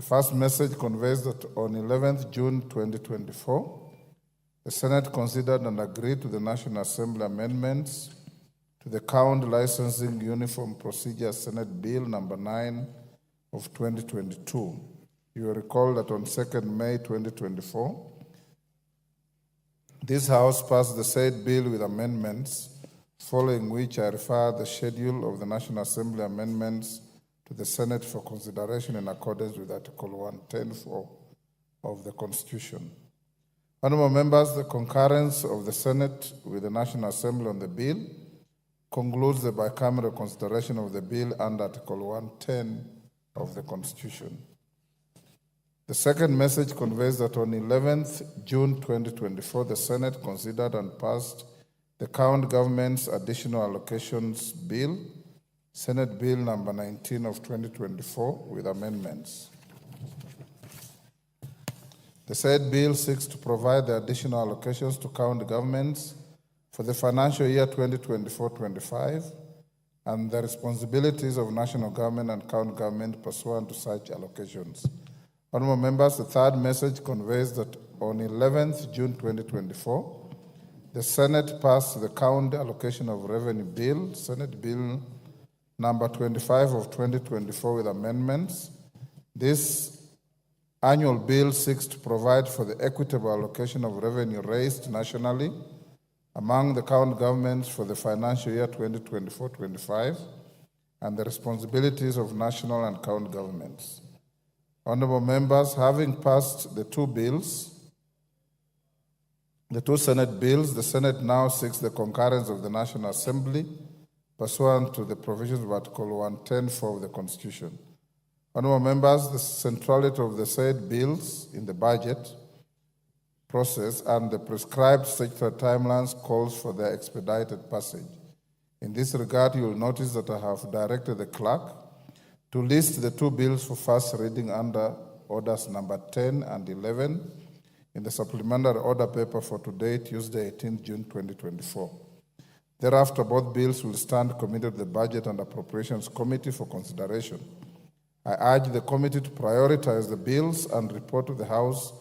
The first message conveys that on 11th June 2024, the Senate considered and agreed to the National Assembly amendments to the Count Licensing Uniform Procedure Senate Bill number 9 of 2022. You will recall that on 2nd May 2024, this House passed the said bill with amendments, following which I refer the schedule of the National Assembly amendments to the Senate for consideration in accordance with Article 110(4) of the Constitution. Honourable members, the concurrence of the Senate with the National Assembly on the bill concludes the bicameral consideration of the bill under Article 110 of the Constitution. The second message conveys that on 11th June 2024, the Senate considered and passed the County Government's Additional Allocations Bill, Senate Bill number 19 of 2024, with amendments. The said bill seeks to provide the additional allocations to county governments for the financial year 2024-25 and the responsibilities of national government and county government pursuant to such allocations. Honourable members, the third message conveys that on 11th June 2024, the Senate passed the County Allocation of Revenue Bill, Senate Bill number 25 of 2024 with amendments. This annual bill seeks to provide for the equitable allocation of revenue raised nationally among the county governments for the financial year 2024-25 and the responsibilities of national and county governments. Honourable members, having passed the two Senate bills, the Senate now seeks the concurrence of the National Assembly pursuant to the provisions of Article 110(4) of the Constitution. Honourable members, the centrality of the said bills in the budget process and the prescribed statutory timelines calls for their expedited passage. In this regard, you will notice that I have directed the clerk to list the two bills for first reading under orders number 10 and 11 in the supplementary order paper for today, Tuesday, 18 June 2024. Thereafter, both bills will stand committed to the Budget and Appropriations Committee for consideration. I urge the committee to prioritize the bills and report to the House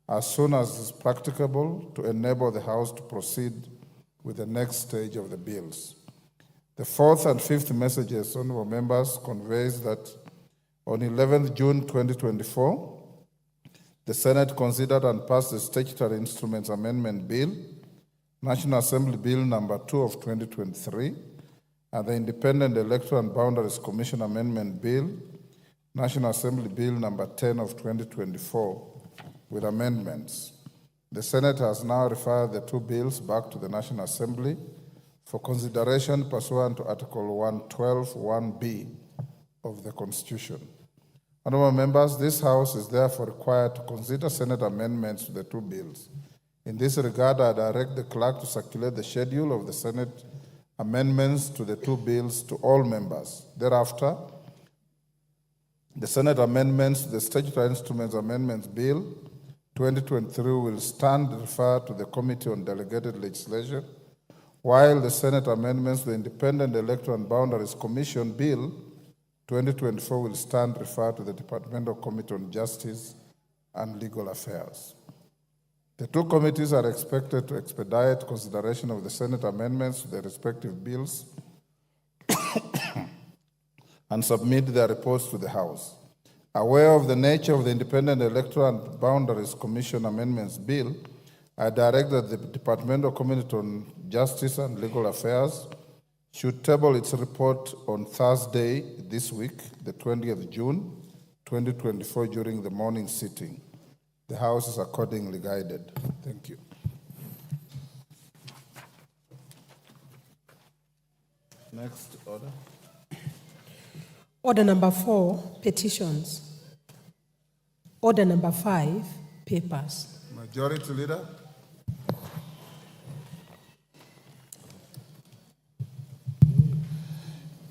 as soon as is practicable to enable the House to proceed with the next stage of the bills. The fourth and fifth messages, honourable members, conveys that on 11th June 2024, the Senate considered and passed the Statutory Instruments Amendment Bill, National Assembly Bill number 2 of 2023, and the Independent Electoral and Boundaries Commission Amendment Bill, National Assembly Bill number 10 of 2024, with amendments. The Senate has now referred the two bills back to the National Assembly for consideration pursuant to Article 112(1)(b) of the Constitution. Honourable members, this House is therefore required to consider Senate amendments to the two bills. In this regard, I direct the clerk to circulate the schedule of the Senate amendments to the two bills to all members. Thereafter, the Senate amendments to the Statutory Instruments Amendments Bill 2023 will stand referred to the Committee on Delegated Legislation, while the Senate amendments to the Independent Electoral and Boundaries Commission Bill 2024 will stand referred to the Departmental Committee on Justice and Legal Affairs. The two committees are expected to expedite consideration of the Senate amendments to the respective bills and submit their reports to the House. Aware of the nature of the Independent Electoral and Boundaries Commission Amendments Bill, I direct that the Departmental Committee on Justice and Legal Affairs should table its report on Thursday this week, the 20th June 2024, during the morning sitting. The House is accordingly guided. Thank you. Next order. Order number 4, petitions. Order number 5, papers. Majority Leader.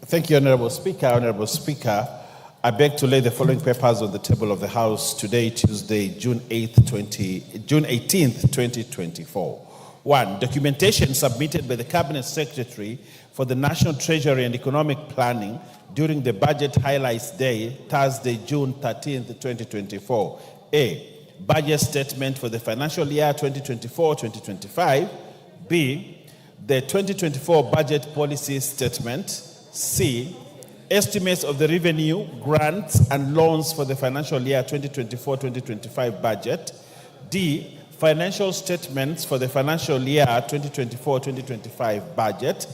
Thank you, Honourable Speaker. Honourable Speaker, I beg to lay the following papers on the table of the House today, Tuesday, June 18th, 2024. 1. Documentation submitted by the Cabinet Secretary for the National Treasury and Economic Planning during the Budget Highlights Day, Thursday, June 13th, 2024. A. Budget statement for the financial year 2024-2025. B. The 2024 budget policy statement. C. Estimates of the revenue, grants, and loans for the financial year 2024-2025 budget. D. Financial statements for the financial year 2024-2025 budget.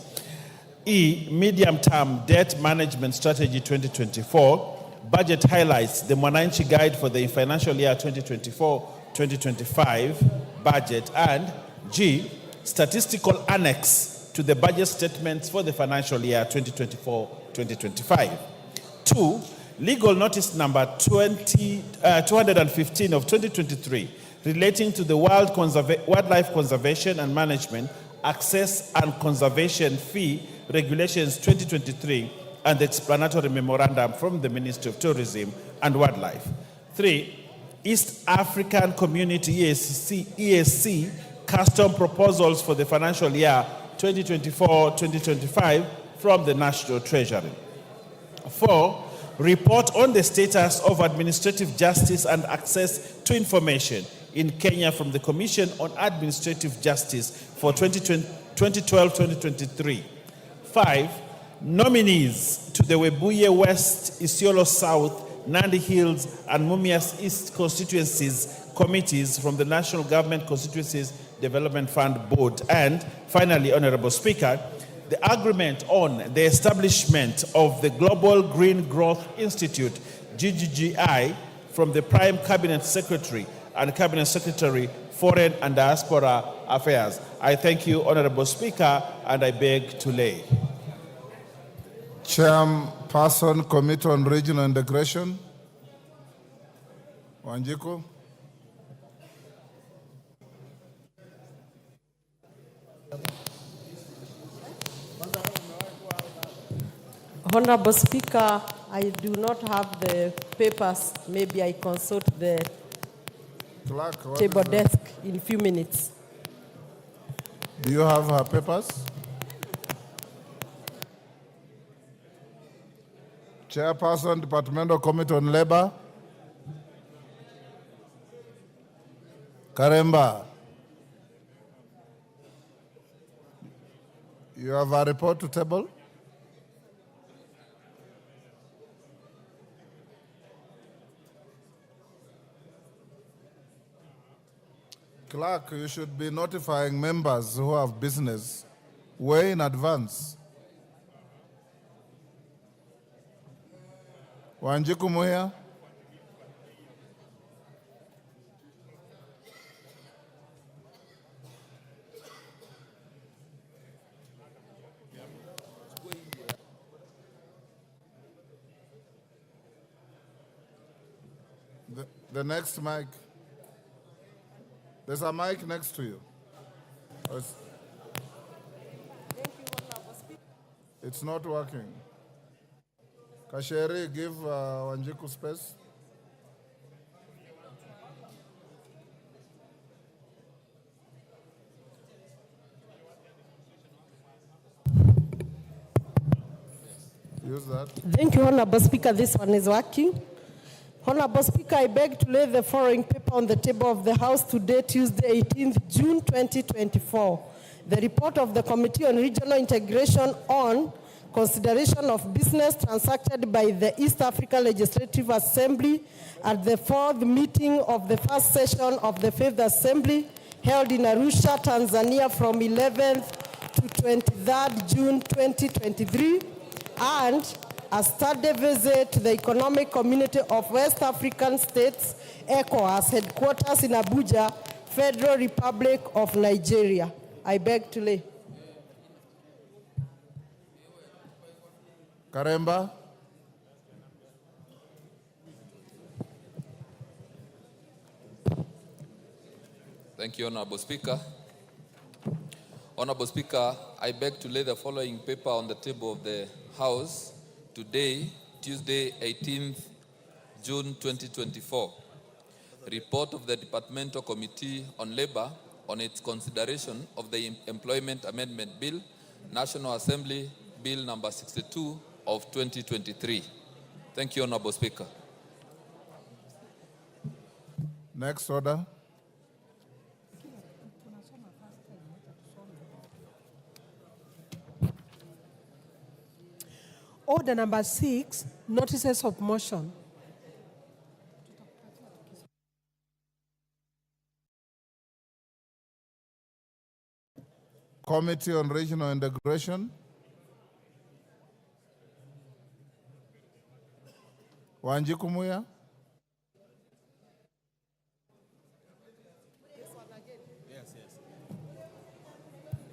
E. Medium-term debt management strategy 2024. Budget highlights the Mwananchi Guide for the financial year 2024-2025 budget. And G. Statistical annex to the budget statements for the financial year 2024-2025. 2. Legal notice number 215 of 2023 relating to the Wildlife Conservation and Management Access and Conservation Fee Regulations 2023 and the explanatory memorandum from the Ministry of Tourism and Wildlife. 3. East African Community EAC custom proposals for the financial year 2024-2025 from the National Treasury. 4. Report on the status of administrative justice and access to information in Kenya from the Commission on Administrative Justice for 2012-2023. 5. Nominees to the Webuye West, Isiolo South, Nandi Hills, and Mumias East constituencies committees from the National Government Constituencies Development Fund Board. And finally, Honorable Speaker, the agreement on the establishment of the Global Green Growth Institute, GGGI, from the Prime Cabinet Secretary and Cabinet Secretary, Foreign and Diaspora Affairs. I thank you, Honorable Speaker, and I beg to lay. Chairperson, Committee on Regional Integration, Wanjiku. Honorable Speaker, I do not have the papers. Maybe I consult the Clerk, table desk in a few minutes. Do you have her papers? Chairperson, Departmental Committee on Labor. Karemba. You have a report to table? Clerk, you should be notifying members who have business way in advance. Wanjiku Muya. The next mic. There's a mic next to you. It's not working. Kasheri, give Wanjiku space. Use that. Thank you, Honorable Speaker. This one is working. Honorable Speaker, I beg to lay the following paper on the table of the House today, Tuesday, 18th June 2024. The report of the Committee on Regional Integration on consideration of business transacted by the East African Legislative Assembly at the 4th meeting of the first session of the 5th Assembly held in Arusha, Tanzania from 11th to 23rd June 2023, and a study visit to the Economic Community of West African States, ECOWAS, headquarters in Abuja, Federal Republic of Nigeria. I beg to lay. Karemba. Thank you, Honorable Speaker. Honorable Speaker, I beg to lay the following paper on the table of the House today, Tuesday, 18th June 2024. Report of the Departmental Committee on Labor on its consideration of the Employment Amendment Bill, National Assembly Bill number 62 of 2023. Thank you, Honorable Speaker. Next order. Order number 6, notices of motion. Committee on Regional Integration. Wanjiku Muya.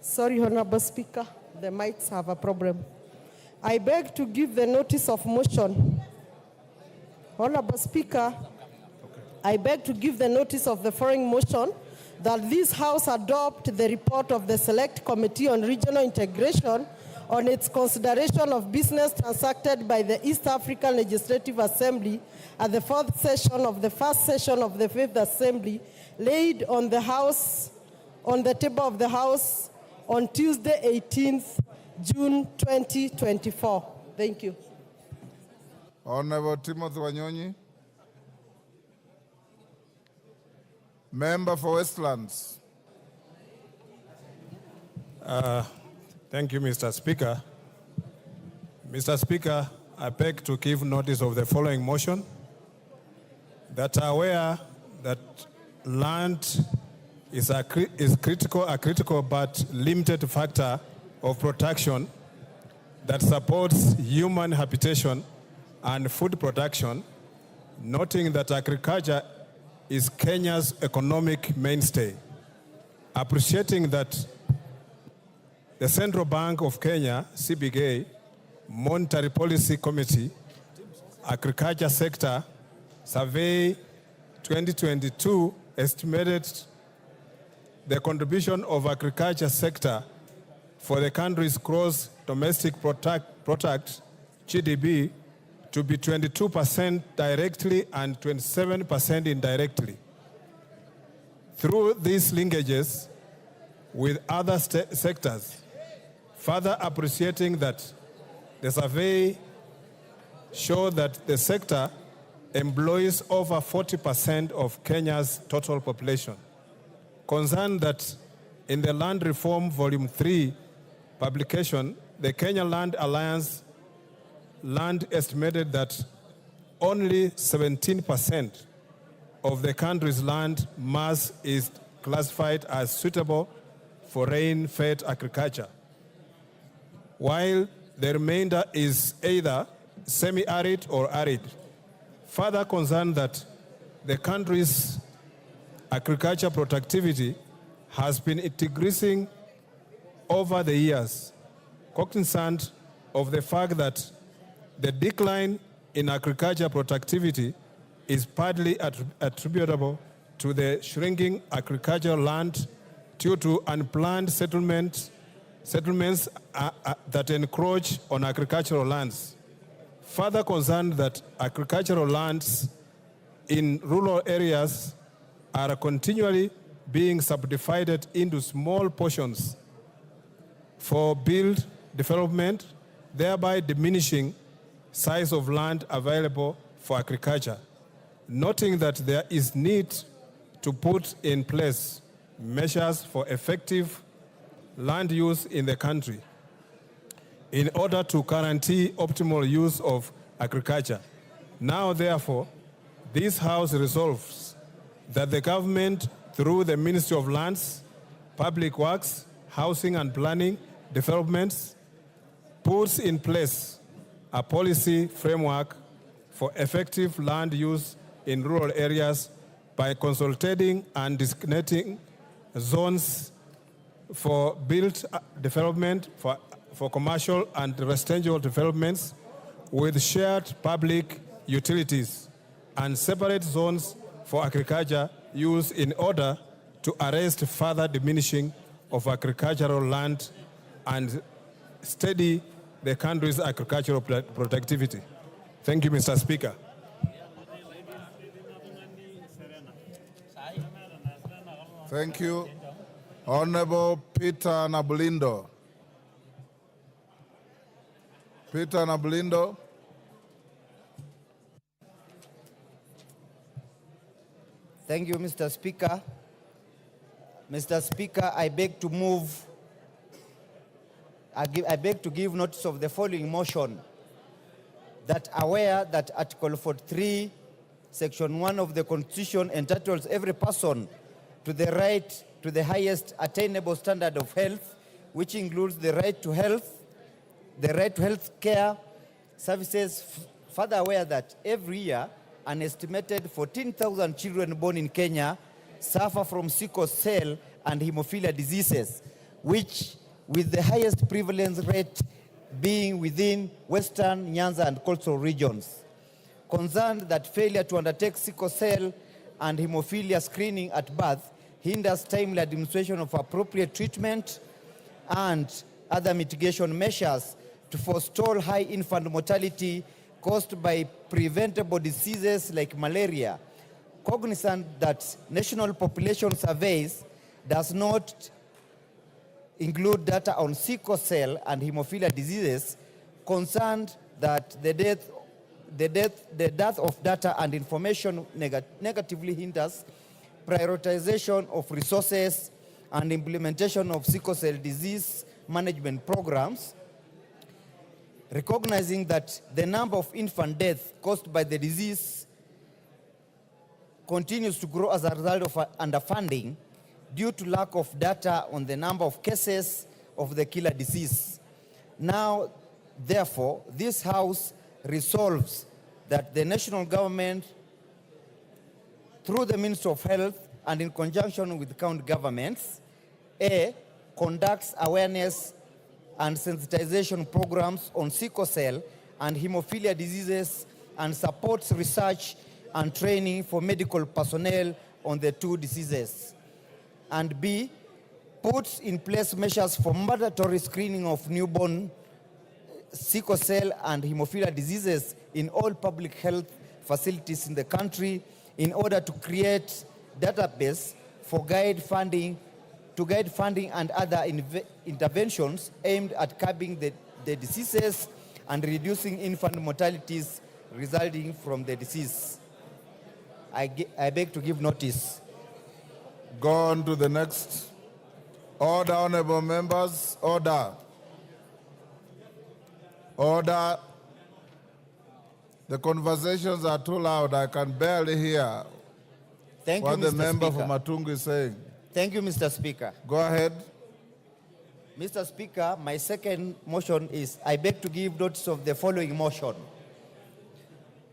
Sorry, Honorable Speaker, the mics have a problem. I beg to give the notice of motion. Honorable Speaker, I beg to give the notice of the following motion that this House adopt the report of the Select Committee on Regional Integration on its consideration of business transacted by the East African Legislative Assembly at the 4th session of the first session of the 5th Assembly, laid on the table of the House on Tuesday, 18th June 2024. Thank you. Honorable Timothy Wanyonyi. Member for Westlands. Thank you, Mr. Speaker. Mr. Speaker, I beg to give notice of the following motion: that are aware that land is a critical but limited factor of protection that supports human habitation and food production, noting that agriculture is Kenya's economic mainstay. Appreciating that the Central Bank of Kenya, CBK, Monetary Policy Committee, Agriculture Sector Survey 2022 estimated the contribution of agriculture sector for the country's gross domestic product, GDP, to be 22% directly and 27% indirectly. Through these linkages with other sectors, further appreciating that the survey showed that the sector employs over 40% of Kenya's total population. Concerned that in the Land Reform Volume 3 publication, the Kenya Land Alliance land estimated that only 17% of the country's land mass is classified as suitable for rain-fed agriculture, while the remainder is either semi-arid or arid. Further concerned that the country's agriculture productivity has been decreasing over the years, cognizant of the fact that the decline in agriculture productivity is partly attributable to the shrinking agricultural land due to unplanned settlements that encroach on agricultural lands. Further concerned that agricultural lands in rural areas are continually being subdivided into small portions for build development, thereby diminishing size of land available for agriculture. Noting that there is need to put in place measures for effective land use in the country in order to guarantee optimal use of agriculture. Now, therefore, this House resolves that the government, through the Ministry of Lands, Public Works, Housing and Planning Developments, puts in place a policy framework for effective land use in rural areas by consolidating and designating zones for built development, for commercial and residential developments with shared public utilities, and separate zones for agriculture use in order to arrest further diminishing of agricultural land and steady the country's agricultural productivity. Thank you, Mr. Speaker. Thank you. Honorable Peter Nabulindo. Peter Nabulindo. Thank you, Mr. Speaker. Mr. Speaker, I beg to give notice of the following motion, that aware that Article 43, Section 1 of the Constitution entitles every person to the right to the highest attainable standard of health, which includes the right to health care services. Further aware that every year, an estimated 14,000 children born in Kenya suffer from sickle cell and hemophilia diseases, which with the highest prevalence rate being within Western, Nyanza, and coastal regions. Concerned that failure to undertake sickle cell and hemophilia screening at birth hinders timely administration of appropriate treatment and other mitigation measures to forestall high infant mortality caused by preventable diseases like malaria. Cognizant that national population surveys does not include data on sickle cell and hemophilia diseases, concerned that the dearth of data and information negatively hinders prioritization of resources and implementation of sickle cell disease management programs. Recognizing that the number of infant deaths caused by the disease continues to grow as a result of underfunding due to lack of data on the number of cases of the killer disease. Now, therefore, this House resolves that the national government, through the Ministry of Health and in conjunction with county governments, A, conducts awareness and sensitization programs on sickle cell and hemophilia diseases and supports research and training for medical personnel on the two diseases. And B, puts in place measures for mandatory screening of newborn sickle cell and hemophilia diseases in all public health facilities in the country in order to create database for guide funding and other interventions aimed at curbing the diseases and reducing infant mortalities resulting from the disease. I beg to give notice. Go on to the next. Order, honorable members. Order. Order. The conversations are too loud. I can barely hear what the member for Matungu is saying. Thank you, Mr. Speaker. Go ahead. Mr. Speaker, my second motion is I beg to give notice of the following motion.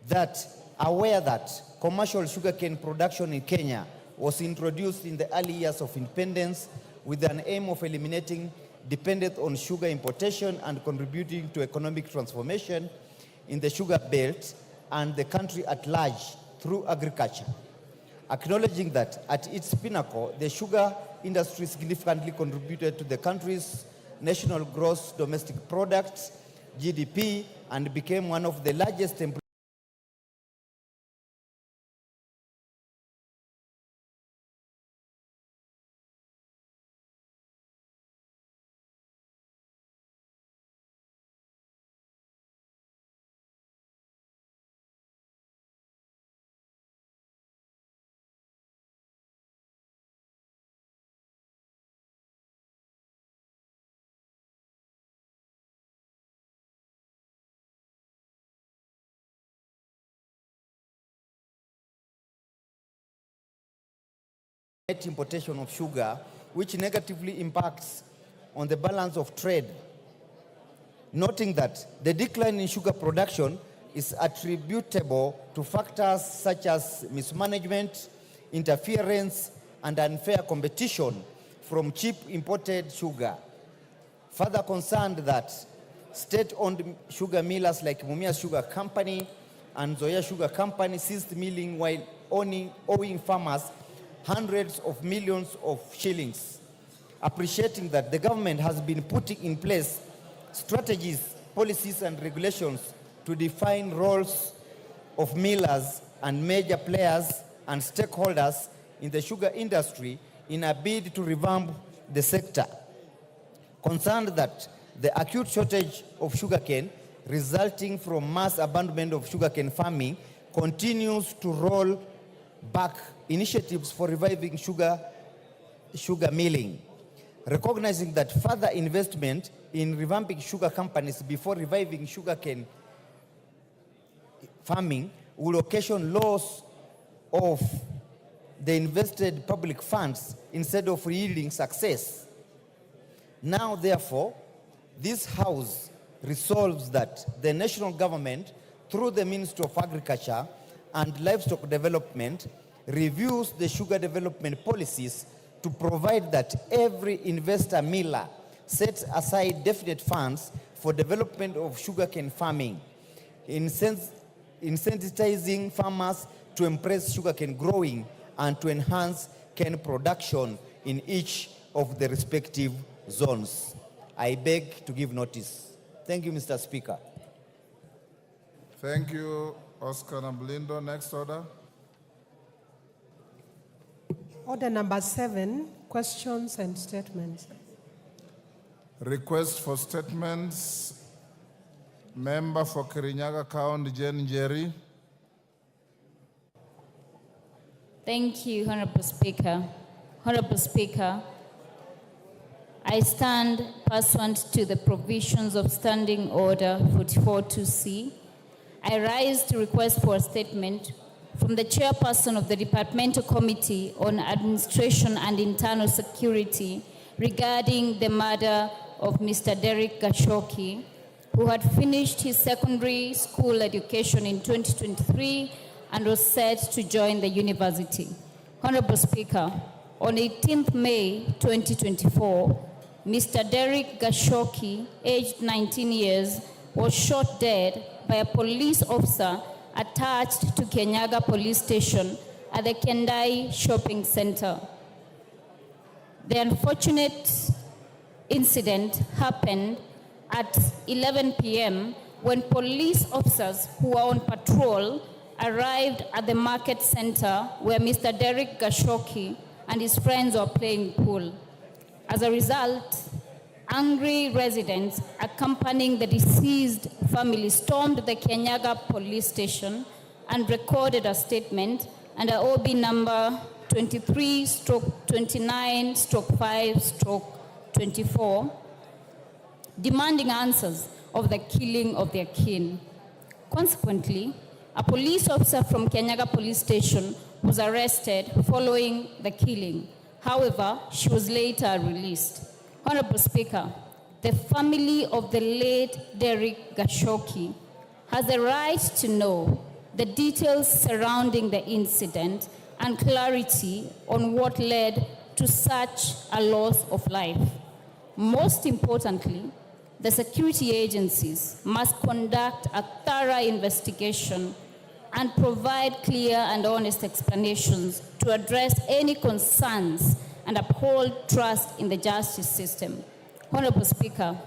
That aware that commercial sugarcane production in Kenya was introduced in the early years of independence with an aim of eliminating dependence on sugar importation and contributing to economic transformation in the sugar belt and the country at large through agriculture. Acknowledging that at its pinnacle, the sugar industry significantly contributed to the country's national gross domestic product, GDP, and became one of the largest employers net importation of sugar, which negatively impacts on the balance of trade. Noting that the decline in sugar production is attributable to factors such as mismanagement, interference, and unfair competition from cheap imported sugar. Further concerned that state-owned sugar millers like Mumia Sugar Company and Zoya Sugar Company ceased milling while owing farmers hundreds of millions of shillings. Appreciating that the government has been putting in place strategies, policies, and regulations to define roles of millers and major players and stakeholders in the sugar industry in a bid to revamp the sector, concerned that the acute shortage of sugarcane resulting from mass abandonment of sugarcane farming continues to roll back initiatives for reviving sugar milling. Recognizing that further investment in revamping sugar companies before reviving sugarcane farming will occasion loss of the invested public funds instead of yielding success. Now, therefore, this House resolves that the national government, through the Ministry of Agriculture and Livestock Development, reviews the sugar development policies to provide that every investor miller sets aside definite funds for development of sugarcane farming, incentivizing farmers to embrace sugarcane growing and to enhance cane production in each of the respective zones. I beg to give notice. Thank you, Mr. Speaker. Thank you, Oscar Namblindo. Next order. Order number 7, questions and statements. Request for statements. Member for Kirinyaga County, Jane Jerry. Thank you, Honorable Speaker. Honorable Speaker, I stand pursuant to the provisions of Standing Order 44-2C. I rise to request for a statement from the chairperson of the Departmental Committee on Administration and Internal Security regarding the murder of Mr. Derek Gashoki, who had finished his secondary school education in 2023 and was set to join the university. Honorable Speaker, on 18th May 2024, Mr. Derek Gashoki, aged 19 years, was shot dead by a police officer attached to Kenyaga Police Station at the Kendai Shopping Center. The unfortunate incident happened at 11 p.m. when police officers who were on patrol arrived at the market center where Mr. Derek Gashoki and his friends were playing pool. As a result, angry residents accompanying the deceased family stormed the Kenyaga police station and recorded a statement under OB number 23/29/5/24, demanding answers of the killing of their kin. Consequently, a police officer from Kenyaga police station was arrested following the killing. However, she was later released. Honorable Speaker, the family of the late Derek Gashoki has the right to know the details surrounding the incident and clarity on what led to such a loss of life. Most importantly, the security agencies must conduct a thorough investigation and provide clear and honest explanations to address any concerns and uphold trust in the justice system. Honorable Speaker,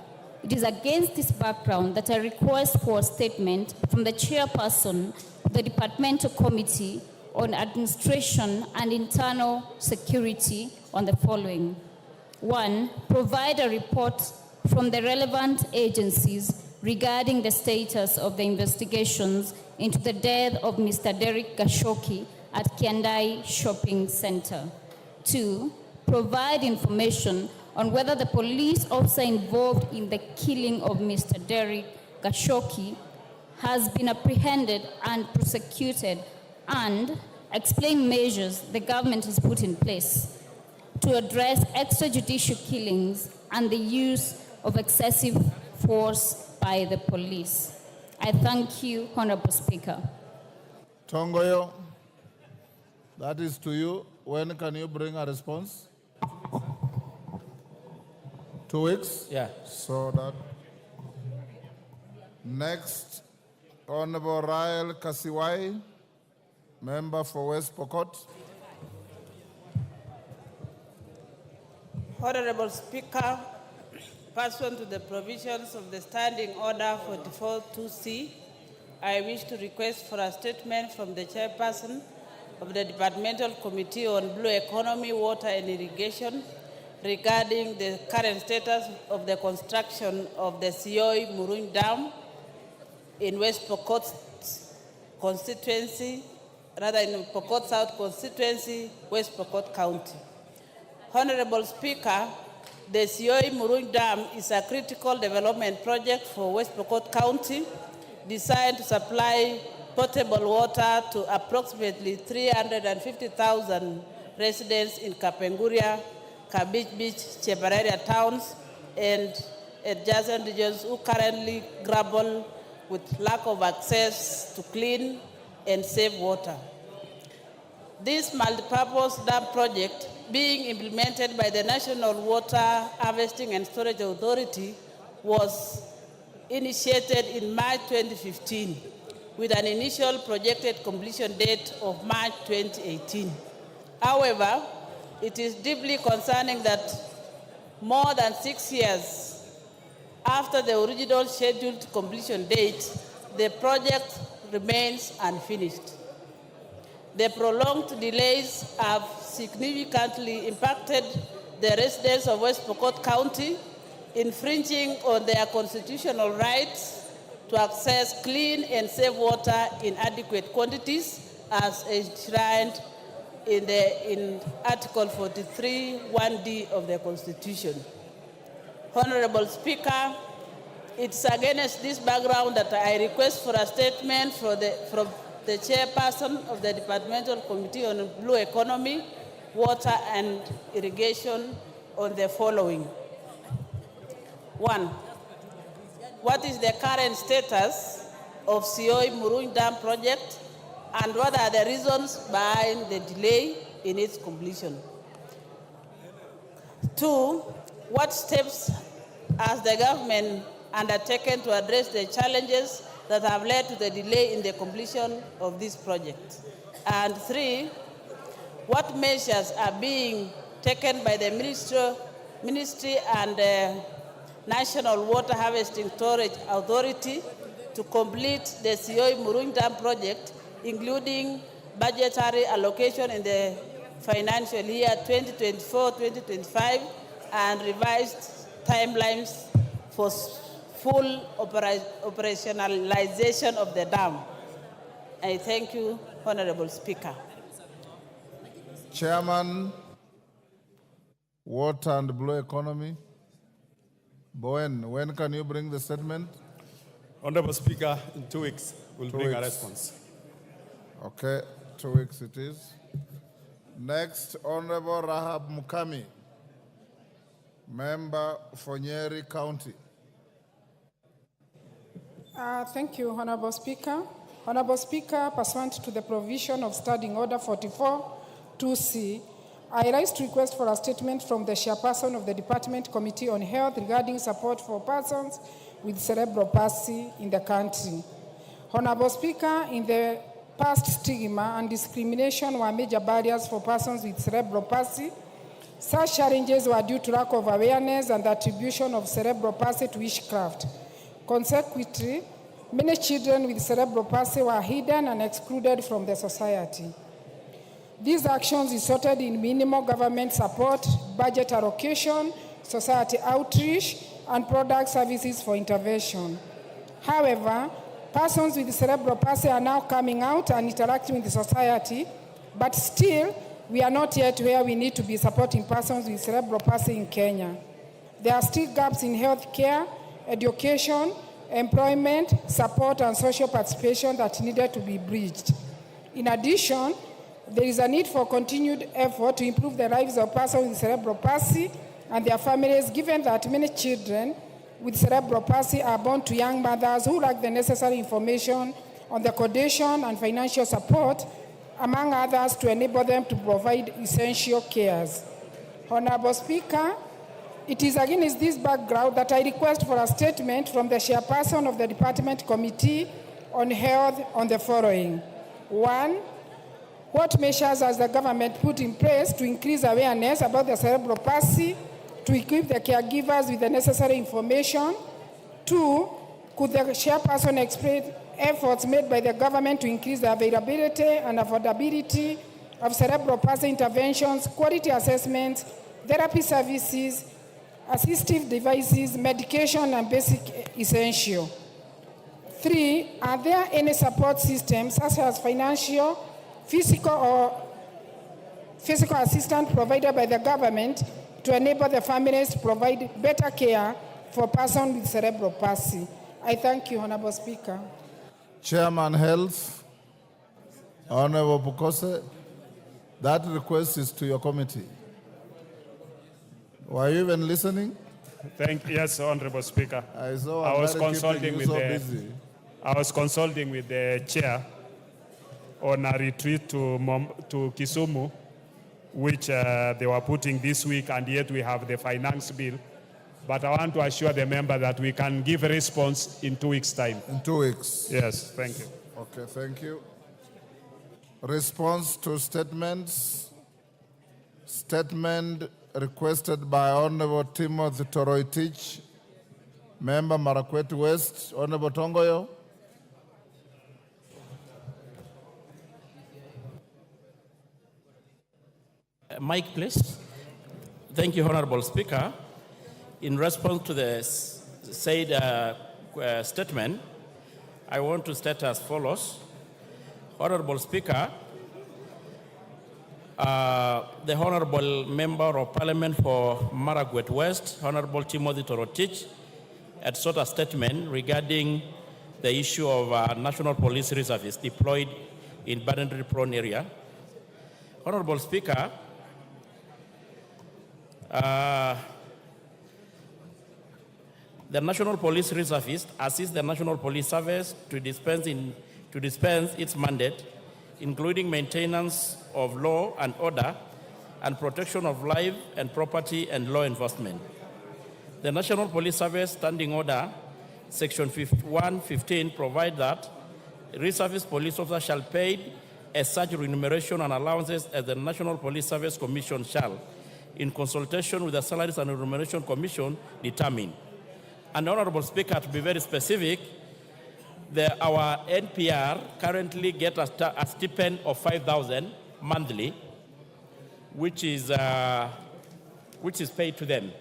it is against this background that I request for a statement from the chairperson of the Departmental Committee on Administration and Internal Security on the following. 1, provide a report from the relevant agencies regarding the status of the investigations into the death of Mr. Derek Gashoki at Kendai Shopping Center. 2, provide information on whether the police officer involved in the killing of Mr. Derek Gashoki has been apprehended and prosecuted, and explain measures the government has put in place to address extrajudicial killings and the use of excessive force by the police. I thank you, Honorable Speaker. Tongoyo, that is to you. When can you bring a response? 2 weeks? Yeah. So that. Next, Honorable Rael Kasiwai, member for West Pokot. Honorable Speaker, pursuant to the provisions of the Standing Order 44-2C, I wish to request for a statement from the chairperson of the Departmental Committee on Blue Economy, Water and Irrigation regarding the current status of the construction of the Sioi Murung Dam in West Pokot constituency, rather in Pokot South constituency, West Pokot County. Honorable Speaker, the Sioi Murung Dam is a critical development project for West Pokot County designed to supply potable water to approximately 350,000 residents in Kapenguria, Kabich Beach, Chepararia towns, and adjacent regions who currently grapple with lack of access to clean and safe water. This multipurpose dam project, being implemented by the National Water Harvesting and Storage Authority, was initiated in March 2015 with an initial projected completion date of March 2018. However, it is deeply concerning that more than 6 years after the original scheduled completion date, the project remains unfinished. The prolonged delays have significantly impacted the residents of West Pokot County, infringing on their constitutional rights to access clean and safe water in adequate quantities as enshrined in Article 43, 1D of the Constitution. Honorable Speaker, it's against this background that I request for a statement from the chairperson of the Departmental Committee on Blue Economy, Water and Irrigation on the following. 1. What is the current status of Sioi Murung Dam project, and what are the reasons behind the delay in its completion? 2. What steps has the government undertaken to address the challenges that have led to the delay in the completion of this project? And 3. What measures are being taken by the Ministry and National Water Harvesting Storage Authority to complete the Sioi Murung Dam project, including budgetary allocation in the financial year 2024-2025 and revised timelines for full operationalization of the dam? I thank you, Honorable Speaker. Chairman, Water and Blue Economy. Bowen, when can you bring the statement? Honorable Speaker, in 2 weeks, we'll bring a response. Okay, 2 weeks it is. Next, Honorable Rahab Mukami, Member for Nyeri County. Thank you, Honorable Speaker. Honorable Speaker, pursuant to the provision of Standing Order 44-2C, I rise to request for a statement from the chairperson of the Department Committee on Health regarding support for persons with cerebral palsy in the country. Honorable Speaker, in the past, stigma and discrimination were major barriers for persons with cerebral palsy. Such challenges were due to lack of awareness and the attribution of cerebral palsy to witchcraft. Consequently, many children with cerebral palsy were hidden and excluded from the society. These actions resulted in minimal government support, budget allocation, society outreach, and product services for intervention. However, persons with cerebral palsy are now coming out and interacting with the society, but still, we are not yet where we need to be supporting persons with cerebral palsy in Kenya. There are still gaps in health care, education, employment, support, and social participation that needed to be bridged. In addition, there is a need for continued effort to improve the lives of persons with cerebral palsy and their families, given that many children with cerebral palsy are born to young mothers who lack the necessary information on the condition and financial support, among others, to enable them to provide essential cares. Honorable Speaker, it is against this background that I request for a statement from the chairperson of the Department Committee on Health on the following. 1. What measures has the government put in place to increase awareness about the cerebral palsy, to equip the caregivers with the necessary information? 2. Could the chairperson explain efforts made by the government to increase the availability and affordability of cerebral palsy interventions, quality assessments, therapy services, assistive devices, medication, and basic essential. 3, are there any support systems such as financial, physical assistance provided by the government to enable the families to provide better care for persons with cerebral palsy? I thank you, Honorable Speaker. Chairman Health, Honorable Bukose, that request is to your committee. Were you even listening? Yes, Honorable Speaker. I saw I was consulting with the chair on a retreat to Kisumu, which they were putting this week, and yet we have the finance bill. But I want to assure the member that we can give a response in 2 weeks' time. In 2 weeks? Yes, thank you. Okay, thank you. Response to statements. Statement requested by Honorable Timothy Toroitich, Member Marakwet West. Honorable Tongoyo. Mike, please. Thank you, Honorable Speaker. In response to the said statement, I want to state as follows. Honorable Speaker, the Honorable Member of Parliament for Marakwet West, Honorable Timothy Torotich, had sought a statement regarding the issue of National Police Reservists deployed in boundary-prone area. Honorable Speaker, the National Police Reservists assist the National Police Service to dispense its mandate, including maintenance of law and order and protection of life and property and law enforcement. The National Police Service Standing Order, Section 115, provides that reservist police officers shall pay as such remuneration and allowances as the National Police Service Commission shall, in consultation with the Salaries and Remuneration Commission, determine. And Honorable Speaker, to be very specific, our NPR currently get a stipend of 5,000 monthly, which is paid to them.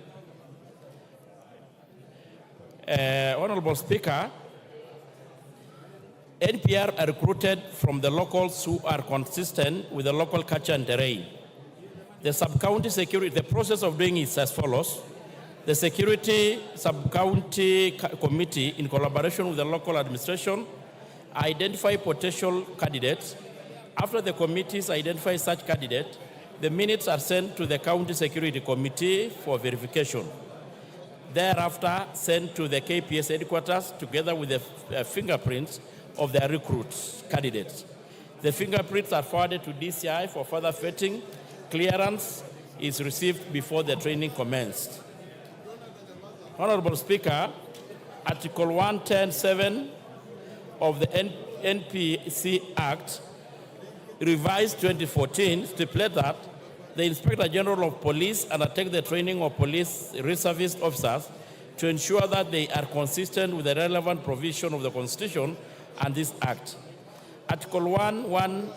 Honorable Speaker, NPR are recruited from the locals who are consistent with the local culture and terrain. The sub-county security, the process of doing is as follows. The security sub-county committee, in collaboration with the local administration, identify potential candidates. After the committees identify such candidate, the minutes are sent to the county security committee for verification. Thereafter, sent to the KPS headquarters together with the fingerprints of their recruits candidates. The fingerprints are forwarded to DCI for further vetting. Clearance is received before the training commenced. Honorable Speaker, Article 110(7) of the NPC Act, revised 2014, stipulates that the Inspector General of Police undertake the training of police reservist officers to ensure that they are consistent with the relevant provision of the Constitution and this Act. Article 1(1),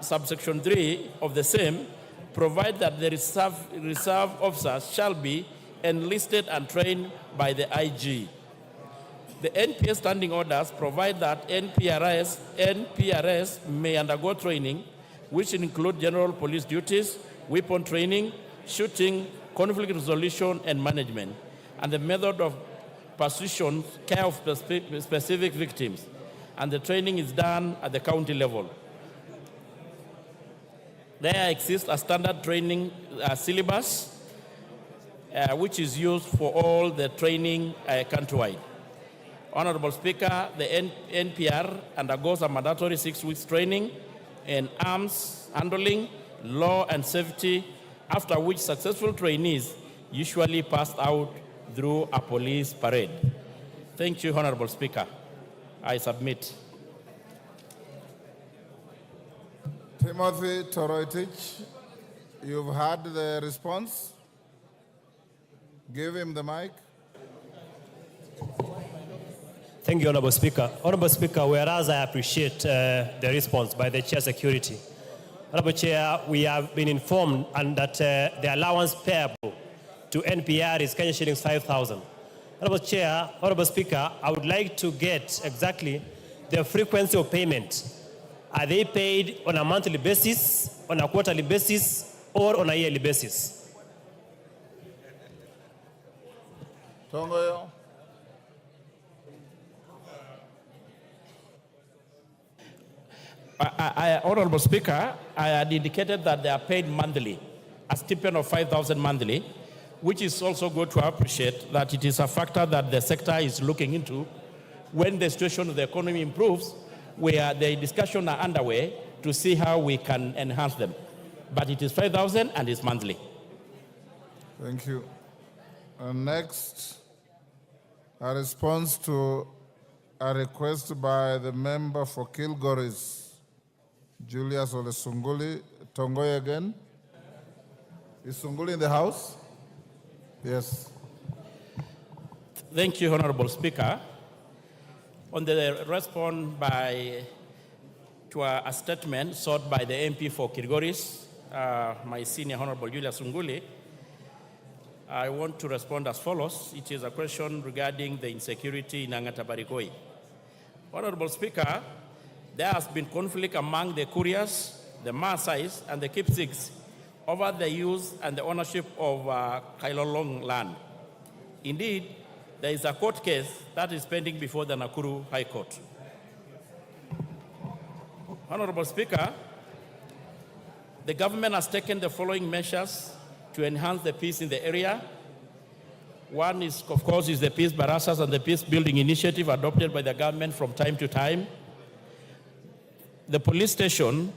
subsection 3 of the same provide that the reserve officers shall be enlisted and trained by the IG. The NPS standing orders provide that NPRS may undergo training, which include general police duties, weapon training, shooting, conflict resolution, and management, and the method of persuasion, care of specific victims. And the training is done at the county level. There exists a standard training syllabus, which is used for all the training countrywide. Honorable Speaker, the NPR undergoes a mandatory 6 weeks training in arms handling, law and safety, after which successful trainees usually pass out through a police parade. Thank you, Honorable Speaker. I submit. Timothy Toroitich, you've heard the response. Give him the mic. Thank you, Honorable Speaker. Honorable Speaker, whereas I appreciate the response by the Chair Security, Honorable Chair, we have been informed and that the allowance payable to NPR is Kenya shillings 5,000. Honorable Chair, Honorable Speaker, I would like to get exactly the frequency of payment. Are they paid on a monthly basis, on a quarterly basis, or on a yearly basis? Tongoyo. Honorable Speaker, I had indicated that they are paid monthly, a stipend of 5,000 monthly, which is also good to appreciate that it is a factor that the sector is looking into. When the situation of the economy improves, where the discussions are underway to see how we can enhance them. But it is 5,000 and it's monthly. Thank you. Next, a response to a request by the member for Kilgoris, Julius Olesunguli. Tongoy again. Is Sunguli in the house? Yes. Thank you, Honorable Speaker. On the response to a statement sought by the MP for Kilgoris, my senior Honorable Julius Sunguli, I want to respond as follows. It is a question regarding the insecurity in Angata Barikoi. Honorable Speaker, there has been conflict among the Kurias, the Maasais, and the Kipsigs over the use and the ownership of Kailolong land. Indeed, there is a court case that is pending before the Nakuru High Court. Honorable Speaker, the government has taken the following measures to enhance the peace in the area. One is, of course, is the Peace Barasas and the Peace Building Initiative adopted by the government from time to time. The police station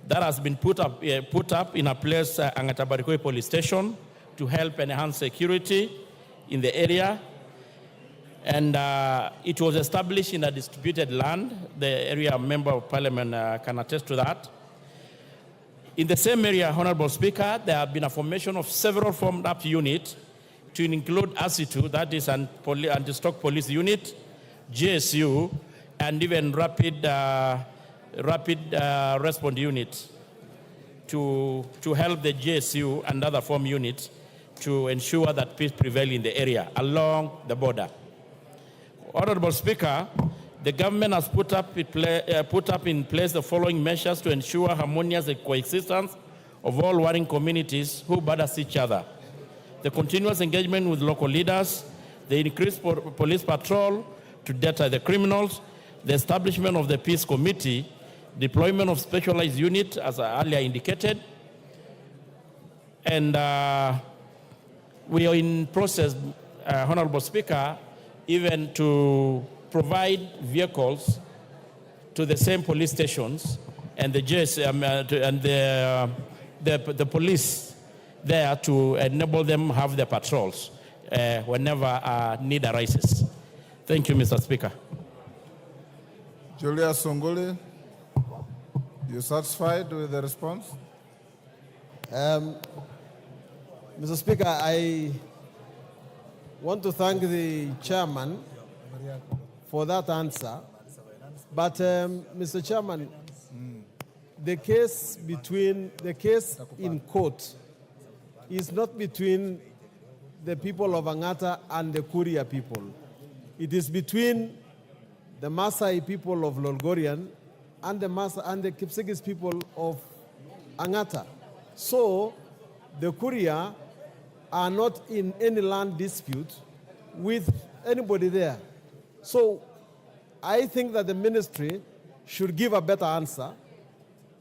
that has been put up in a place, Angata Barikoi Police Station, to help enhance security in the area. And it was established in a distributed land. The area member of parliament can attest to that. In the same area, Honorable Speaker, there have been a formation of several formed up units to include ASITU, that is an anti-stock police unit, GSU, and even rapid response unit to help the GSU and other form units to ensure that peace prevails in the area along the border. Honorable Speaker, the government has put up in place the following measures to ensure harmonious coexistence of all warring communities who borders each other. The continuous engagement with local leaders, the increased police patrol to deter the criminals, the establishment of the peace committee, deployment of specialized units, as I earlier indicated, and we are in process, Honorable Speaker, even to provide vehicles to the same police stations and the the police there to enable them have their patrols whenever need arises. Thank you, Mr. Speaker. Julius Sunguli, you satisfied with the response? Mr. Speaker, I want to thank the chairman for that answer. But, Mr. Chairman, the case in court is not between the people of Angata and the Kuria people. It is between the Maasai people of Lolgorian and the Kipsigis people of Angata. So, the Kuria are not in any land dispute with anybody there. So, I think that the ministry should give a better answer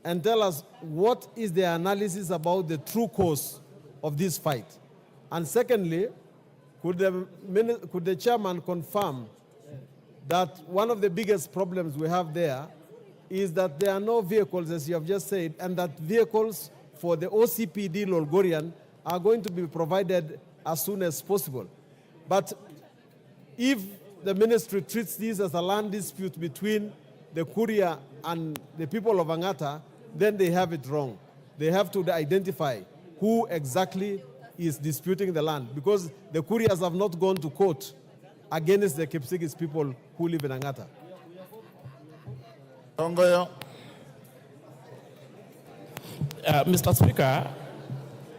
and tell us what is the analysis about the true cause of this fight. And secondly, could the chairman confirm that one of the biggest problems we have there is that there are no vehicles, as you have just said, and that vehicles for the OCPD Lolgorian are going to be provided as soon as possible. But if the ministry treats this as a land dispute between the Kuria and the people of Angata, then they have it wrong. They have to identify who exactly is disputing the land, because the Kurias have not gone to court against the Kipsigis people who live in Angata. Mr. Speaker,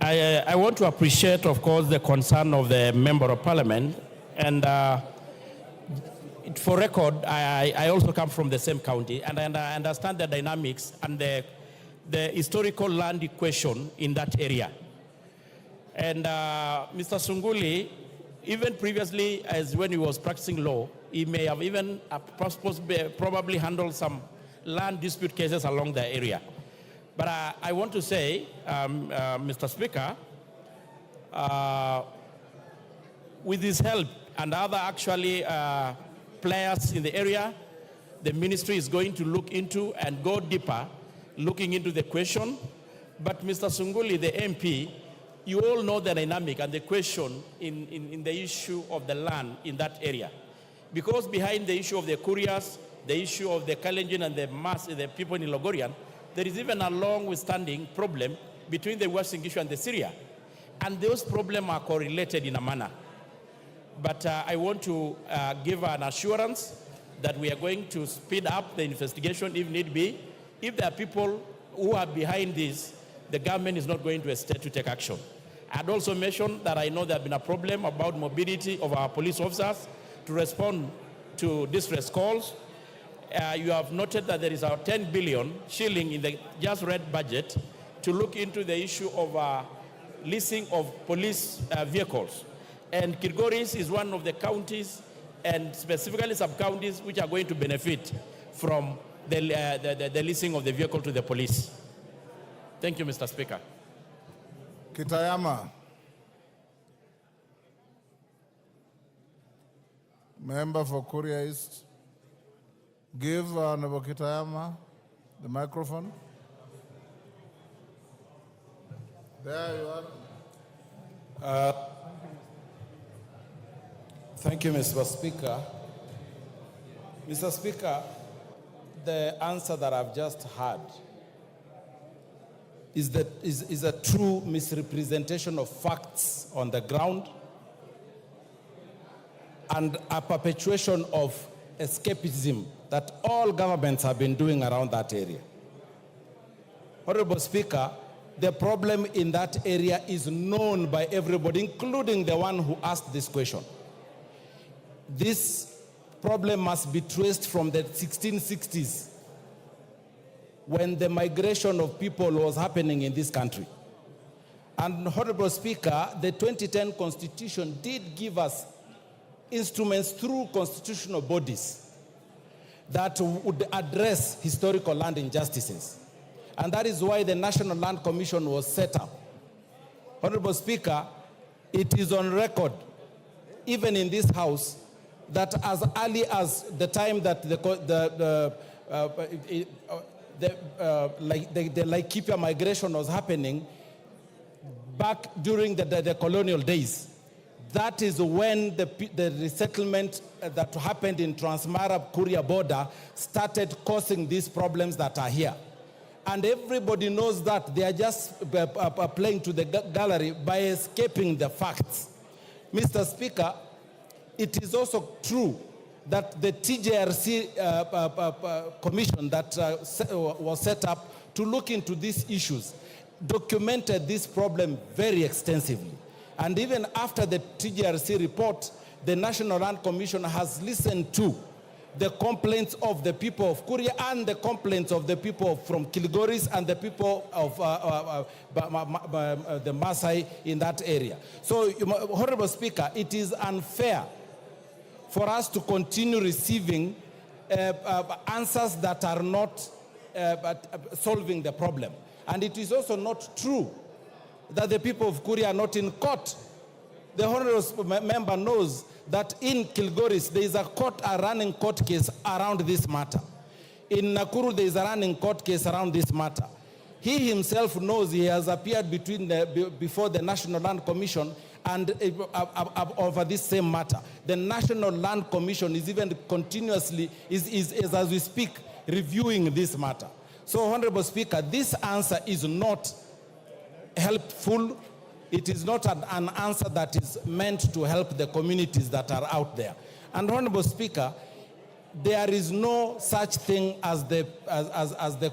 I want to appreciate, of course, the concern of the Member of Parliament. And for record, I also come from the same county, and I understand the dynamics and the historical land equation in that area. And Mr. Sunguli, even previously, as when he was practicing law, he may have even probably handled some land dispute cases along the area. But I want to say, Mr. Speaker, with his help and other actually players in the area, the ministry is going to look into and go deeper, looking into the question. But Mr. Sunguli, the MP, you all know the dynamic and the question in the issue of the land in that area. Because behind the issue of the couriers, the issue of the Kalenjin and the people in Logorian, there is even a long-standing problem between the West Singishu and the Syria. And those problems are correlated in a manner. But I want to give an assurance that we are going to speed up the investigation if need be. If there are people who are behind this, the government is not going to hesitate to take action. I'd also mentioned that I know there has been a problem about mobility of our police officers to respond to distress calls. You have noted that there is a 10 billion shilling in the just read budget to look into the issue of leasing of police vehicles. And Kilgoris is one of the counties, and specifically sub-counties, which are going to benefit from the leasing of the vehicle to the police. Thank you, Mr. Speaker. Kitayama. Member for Kuria East. Give Honorable Kitayama the microphone. There you are. Thank you, Mr. Speaker. Mr. Speaker, the answer that I've just heard is a true misrepresentation of facts on the ground and a perpetuation of escapism that all governments have been doing around that area. Honorable Speaker, the problem in that area is known by everybody, including the one who asked this question. This problem must be traced from the 1660s, when the migration of people was happening in this country. And Honorable Speaker, the 2010 Constitution did give us instruments through constitutional bodies that would address historical land injustices. And that is why the National Land Commission was set up. Honorable Speaker, it is on record, even in this House, that as early as the time that the Laikipia migration was happening, back during the colonial days, that is when the resettlement that happened in Transmara-Kuria border started causing these problems that are here. And everybody knows that they are just playing to the gallery by escaping the facts. Mr. Speaker, it is also true that the TJRC commission that was set up to look into these issues documented this problem very extensively. And even after the TJRC report, the National Land Commission has listened to the complaints of the people of Kuria and the complaints of the people from Kilgoris and the people of the Maasai in that area. So, Honorable Speaker, it is unfair for us to continue receiving answers that are not solving the problem. And it is also not true that the people of Kuria are not in court. The honorable member knows that in Kilgoris, there is a running court case around this matter. In Nakuru, there is a running court case around this matter. He himself knows he has appeared before the National Land Commission and over this same matter. The National Land Commission is even continuously, as we speak, reviewing this matter. So, Honorable Speaker, this answer is not helpful. It is not an answer that is meant to help the communities that are out there. And Honorable Speaker, there is no such thing as the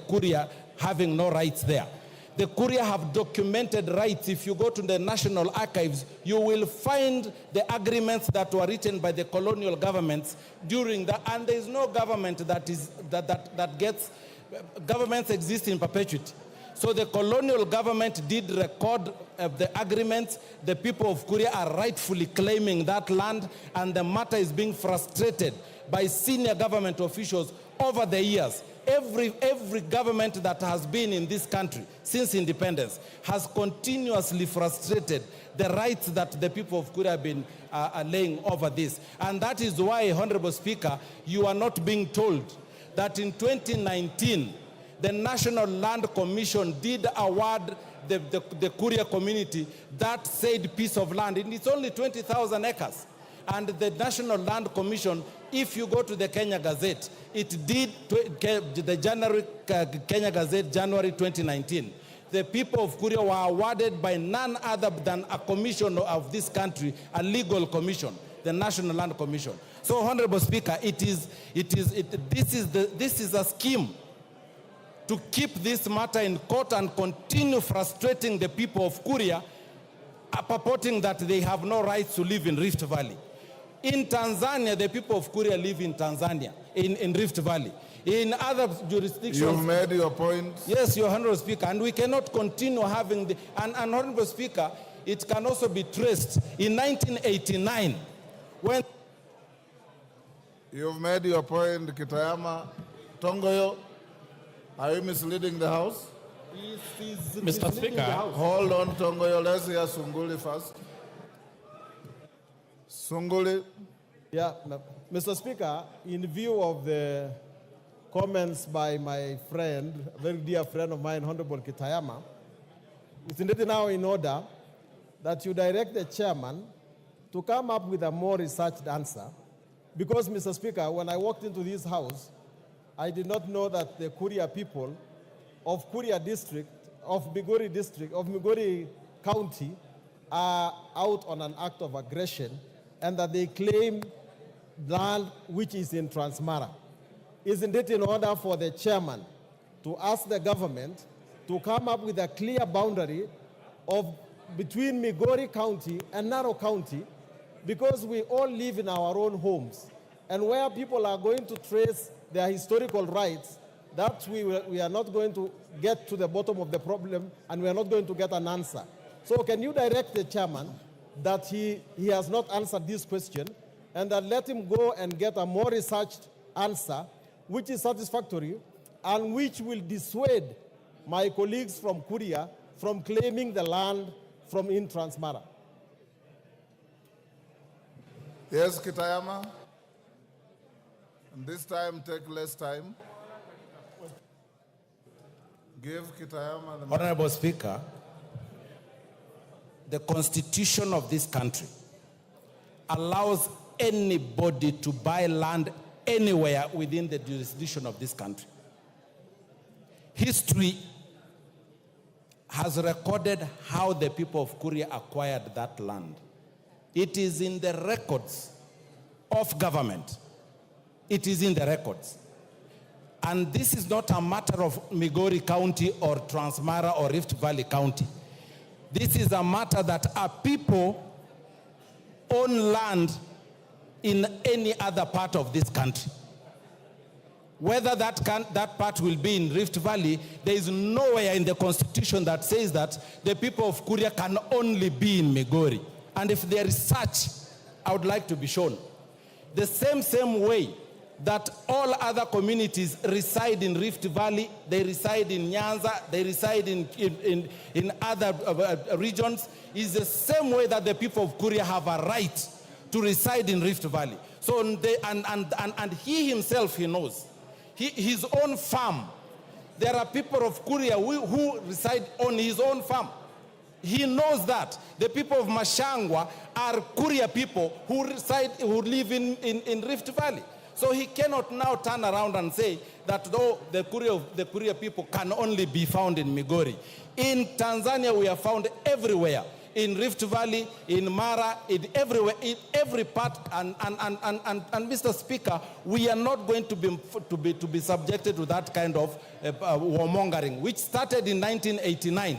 courier having no rights there. The Kuria have documented rights. If you go to the National Archives, you will find the agreements that were written by the colonial governments during that, and there is no government that gets, governments exist in perpetuity. So the colonial government did record the agreements. The people of Kuria are rightfully claiming that land, and the matter is being frustrated by senior government officials over the years. Every government that has been in this country since independence has continuously frustrated the rights that the people of Kuria have been laying over this. And that is why, Honorable Speaker, you are not being told that in 2019, the National Land Commission did award the Kuria community that said piece of land. And it's only 20,000 acres. And the National Land Commission, if you go to the Kenya Gazette, it did the January Kenya Gazette, January 2019. The people of Kuria were awarded by none other than a commission of this country, a legal commission, the National Land Commission. So, Honorable Speaker, this is a scheme to keep this matter in court and continue frustrating the people of Kuria, purporting that they have no rights to live in Rift Valley. In Tanzania, the people of Kuria live in Tanzania, in Rift Valley. In other jurisdictions... You've made your point. Yes, Your Honorable Speaker, and we cannot continue having the... And Honorable Speaker, it can also be traced in 1989, when... You've made your point, Kitayama. Tongoyo, are you misleading the House? Mr. Speaker. Hold on, Tongoyo. Let's hear Sunguli first. Sunguli. Yeah, Mr. Speaker, in view of the comments by my friend, a very dear friend of mine, Honorable Kitayama, isn't it now in order that you direct the chairman to come up with a more researched answer? Because, Mr. Speaker, when I walked into this house, I did not know that the Kuria people of Kuria district, of Migori County, are out on an act of aggression, and that they claim land which is in Transmara. Isn't it in order for the chairman to ask the government to come up with a clear boundary between Migori County and Narok County, because we all live in our own homes, and where people are going to trace their historical rights, that we are not going to get to the bottom of the problem, and we are not going to get an answer. So can you direct the chairman that he has not answered this question, and that let him go and get a more researched answer which is satisfactory and which will dissuade my colleagues from Kuria from claiming the land from in Transmara? Yes, Kitayama. And this time, take less time. Give Kitayama the... Honorable Speaker, the Constitution of this country allows anybody to buy land anywhere within the jurisdiction of this country. History has recorded how the people of Kuria acquired that land. It is in the records of government. It is in the records. And this is not a matter of Migori County or Transmara or Rift Valley County. This is a matter that our people own land in any other part of this country. Whether that part will be in Rift Valley, there is nowhere in the Constitution that says that the people of Kuria can only be in Migori. And if there is such, I would like to be shown. The same way that all other communities reside in Rift Valley, they reside in Nyanza, they reside in other regions, is the same way that the people of Kuria have a right to reside in Rift Valley. So, and he himself, he knows. His own farm, there are people of Kuria who reside on his own farm. He knows that. The people of Mashangwa are Kuria people who live in Rift Valley. So he cannot now turn around and say that the Kuria people can only be found in Migori. In Tanzania, we are found everywhere. in Rift Valley, in Mara, in everywhere, in every part. And Mr. Speaker, we are not going to be subjected to that kind of warmongering, which started in 1989.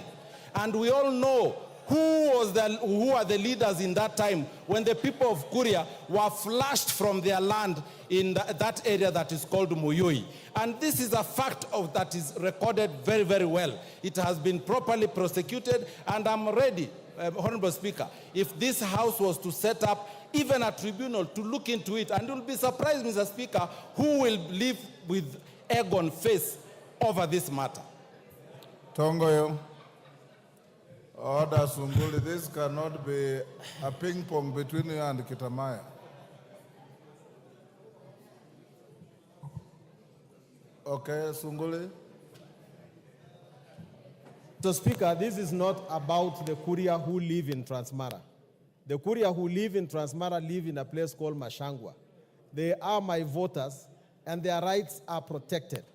And we all know who are the leaders in that time when the people of Kuria were flushed from their land in that area that is called Muyui. And this is a fact that is recorded very, very well. It has been properly prosecuted, and I'm ready, Honorable Speaker, if this House was to set up even a tribunal to look into it, and you'll be surprised, Mr. Speaker, who will live with egg on face over this matter. Tongoyo. Order, Sunguli, this cannot be a ping pong between you and Kitamaya. Okay, Sunguli. Mr. Speaker, this is not about the Kuria who live in Transmara. The Kuria who live in Transmara live in a place called Mashangwa. They are my voters, and their rights are protected.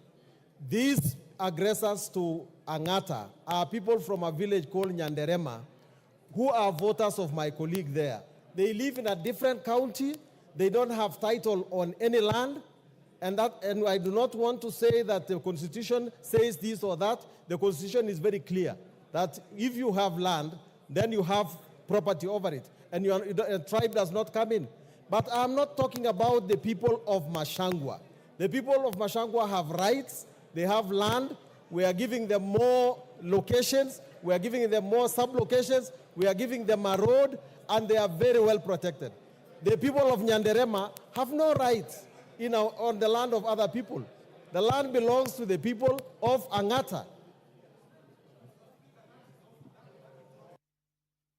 These aggressors to Angata are people from a village called Nyanderema who are voters of my colleague there. They live in a different county. They don't have title on any land. And I do not want to say that the Constitution says this or that. The Constitution is very clear that if you have land, then you have property over it. And a tribe does not come in. But I'm not talking about the people of Mashangwa. The people of Mashangwa have rights. They have land. We are giving them more locations. We are giving them more sub-locations. We are giving them a road, and they are very well protected. The people of Nyanderema have no rights on the land of other people. The land belongs to the people of Angata.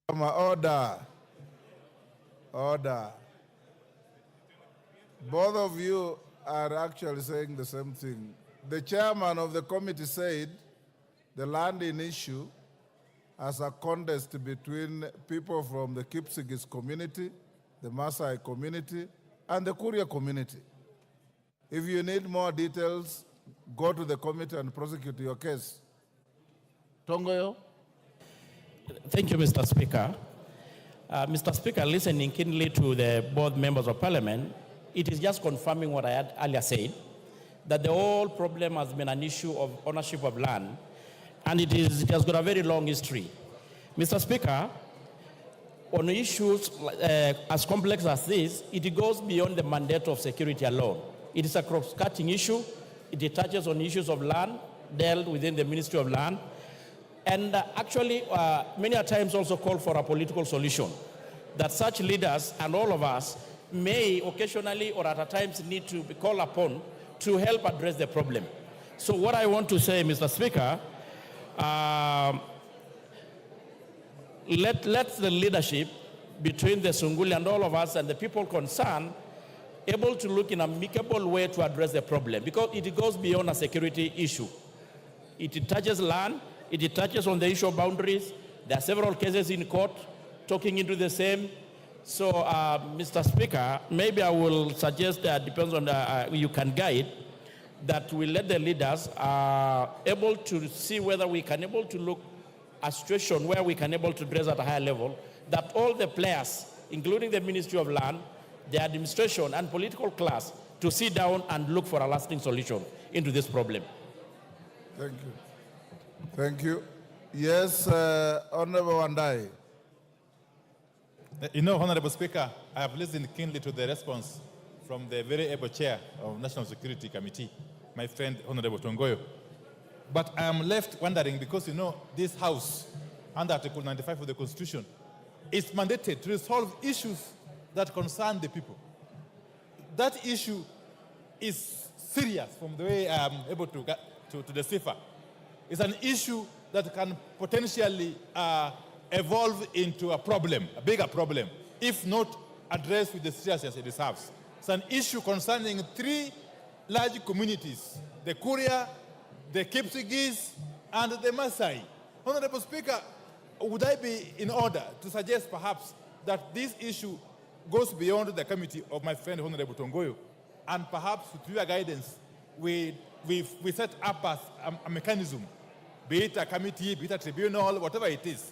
Order. Order. Both of you are actually saying the same thing. The chairman of the committee said the land in issue as a contest between people from the Kipsigis community, the Maasai community, and the Kuria community. If you need more details, go to the committee and prosecute your case. Tongoyo? Thank you, Mr. Speaker. Mr. Speaker, listening keenly to the both members of parliament, it is just confirming what I had earlier said, that the whole problem has been an issue of ownership of land, and it has got a very long history. Mr. Speaker, on issues as complex as this, it goes beyond the mandate of security alone. It is a cross-cutting issue. It touches on issues of land dealt within the Ministry of Land, and actually many a times also call for a political solution, that such leaders and all of us may occasionally or at times need to be called upon to help address the problem. So what I want to say, Mr. Speaker, let the leadership between the Sunguli and all of us and the people concerned able to look in an amicable way to address the problem, because it goes beyond a security issue. It touches land, it touches on the issue of boundaries. There are several cases in court talking into the same. So, Mr. Speaker, maybe I will suggest that, depends on you can guide, that we let the leaders able to see whether we can able to look at a situation where we can able to address at a higher level, that all the players, including the Ministry of Land, the administration and political class, to sit down and look for a lasting solution into this problem. Thank you. Thank you. Yes, Honorable Wandai. You know, Honorable Speaker, I have listened keenly to the response from the very able chair of National Security Committee, my friend Honorable Tongoyo. But I am left wondering, because you know, this House, under Article 95 of the Constitution, is mandated to resolve issues that concern the people. That issue is serious from the way I am able to get to decipher. It's an issue that can potentially evolve into a problem, a bigger problem, if not addressed with the seriousness it deserves. It's an issue concerning three large communities: the Kuria, the Kipsigis, and the Maasai. Honorable Speaker, would I be in order to suggest perhaps that this issue goes beyond the committee of my friend Honorable Tongoyo, and perhaps with your guidance, we set up a mechanism, be it a committee, be it a tribunal, whatever it is,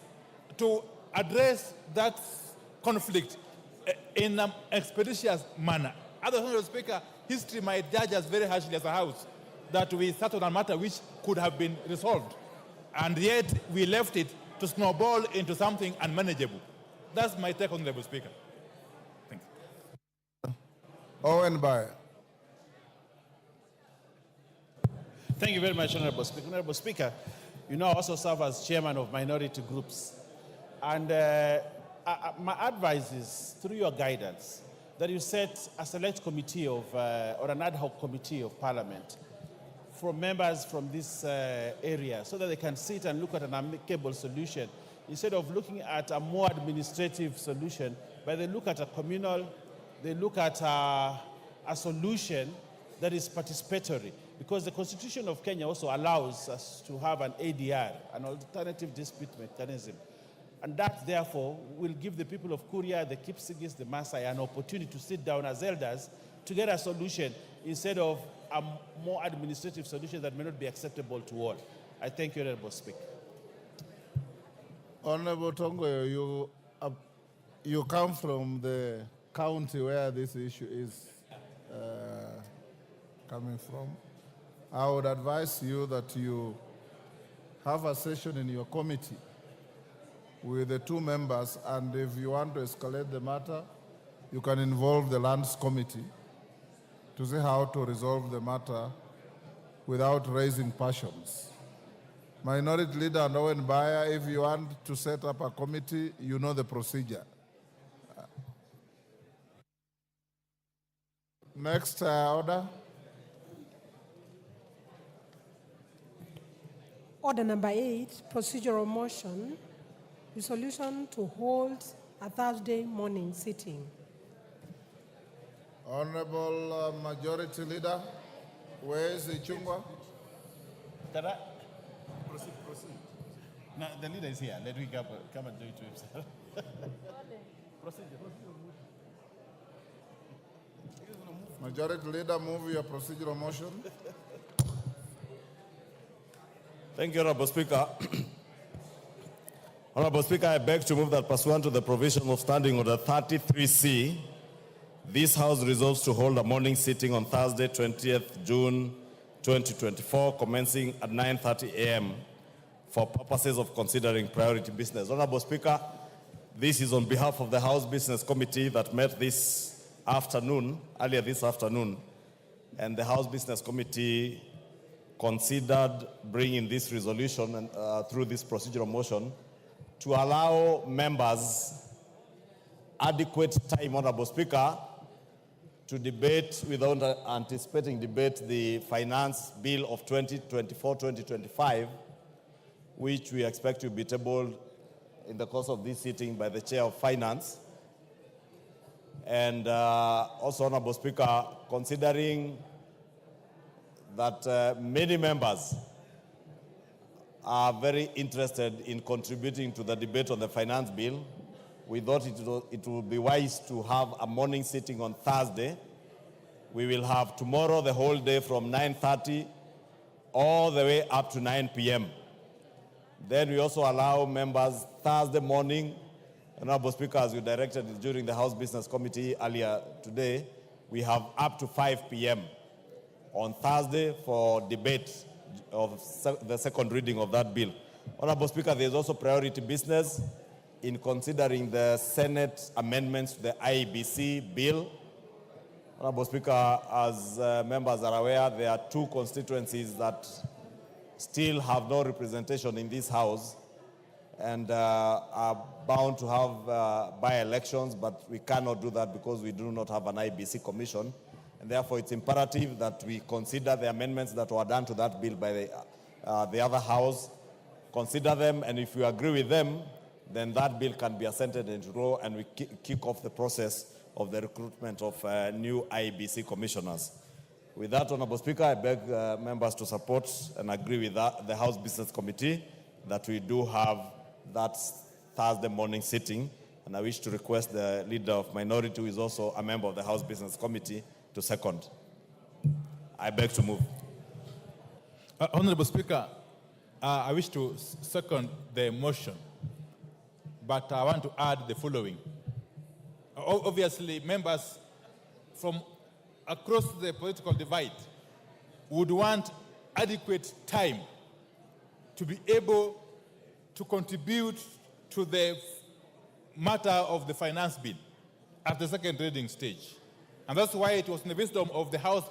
to address that conflict in an expeditious manner. Otherwise, Mr. Speaker, history might judge us very harshly as a House that we settled a matter which could have been resolved, and yet we left it to snowball into something unmanageable. That's my take, Honorable Speaker. Thank you. Owen Bayer. Thank you very much, Honorable Speaker. Honorable Speaker, you now also serve as chairman of minority groups. And my advice is, through your guidance, that you set a select committee of, or an ad hoc committee of Parliament from members from this area so that they can sit and look at an amicable solution instead of looking at a more administrative solution, but they look at a communal, they look at a solution that is participatory, because the Constitution of Kenya also allows us to have an ADR, an alternative dispute mechanism. And that, therefore, will give the people of Kuria, the Kipsigis, the Maasai, an opportunity to sit down as elders to get a solution instead of a more administrative solution that may not be acceptable to all. I thank you, Honorable Speaker. Honorable Tongoyo, you come from the county where this issue is coming from. I would advise you that you have a session in your committee with the two members, and if you want to escalate the matter, you can involve the Lands Committee to see how to resolve the matter without raising passions. Minority Leader and Owen Bayer, if you want to set up a committee, you know the procedure. Next order. Order number 8, procedural motion, resolution to hold a Thursday morning sitting. Honorable Majority Leader, where is Ichungwa? Proceed. No, the leader is here. Let me come and do it to himself. Proceed. Majority Leader, move your procedural motion. Thank you, Honorable Speaker. Honorable Speaker, I beg to move that pursuant to the provision of Standing Order 33C, this House resolves to hold a morning sitting on Thursday, 20th June 2024, commencing at 9:30 a.m. for purposes of considering priority business. Honorable Speaker, this is on behalf of the House Business Committee that met this afternoon, earlier this afternoon, and the House Business Committee considered bringing this resolution and, through this procedural motion to allow members adequate time, Honorable Speaker, to debate without anticipating debate the finance bill of 2024-2025, which we expect to be tabled in the course of this sitting by the Chair of Finance. And also, Honorable Speaker, considering that many members are very interested in contributing to the debate on the finance bill, we thought it would be wise to have a morning sitting on Thursday. We will have tomorrow the whole day from 9:30 all the way up to 9 p.m. Then we also allow members Thursday morning, Honorable Speaker, as you directed during the House Business Committee earlier today, we have up to 5 p.m. on Thursday for debate of the second reading of that bill. Honorable Speaker, there is also priority business in considering the Senate amendments to the IEBC bill. Honorable Speaker, as members are aware, there are two constituencies that still have no representation in this House and are bound to have by-elections, but we cannot do that because we do not have an IEBC commission. And therefore, it's imperative that we consider the amendments that were done to that bill by the other House, consider them, and if we agree with them, then that bill can be assented into law and we kick off the process of the recruitment of new IEBC commissioners. With that, Honorable Speaker, I beg members to support and agree with the House Business Committee that we do have that Thursday morning sitting, and I wish to request the Leader of Minority, who is also a member of the House Business Committee, to second. I beg to move. Honorable Speaker, I wish to second the motion. but I want to add the following. Obviously, members from across the political divide would want adequate time to be able to contribute to the matter of the finance bill at the second reading stage. And that's why it was in the wisdom of the House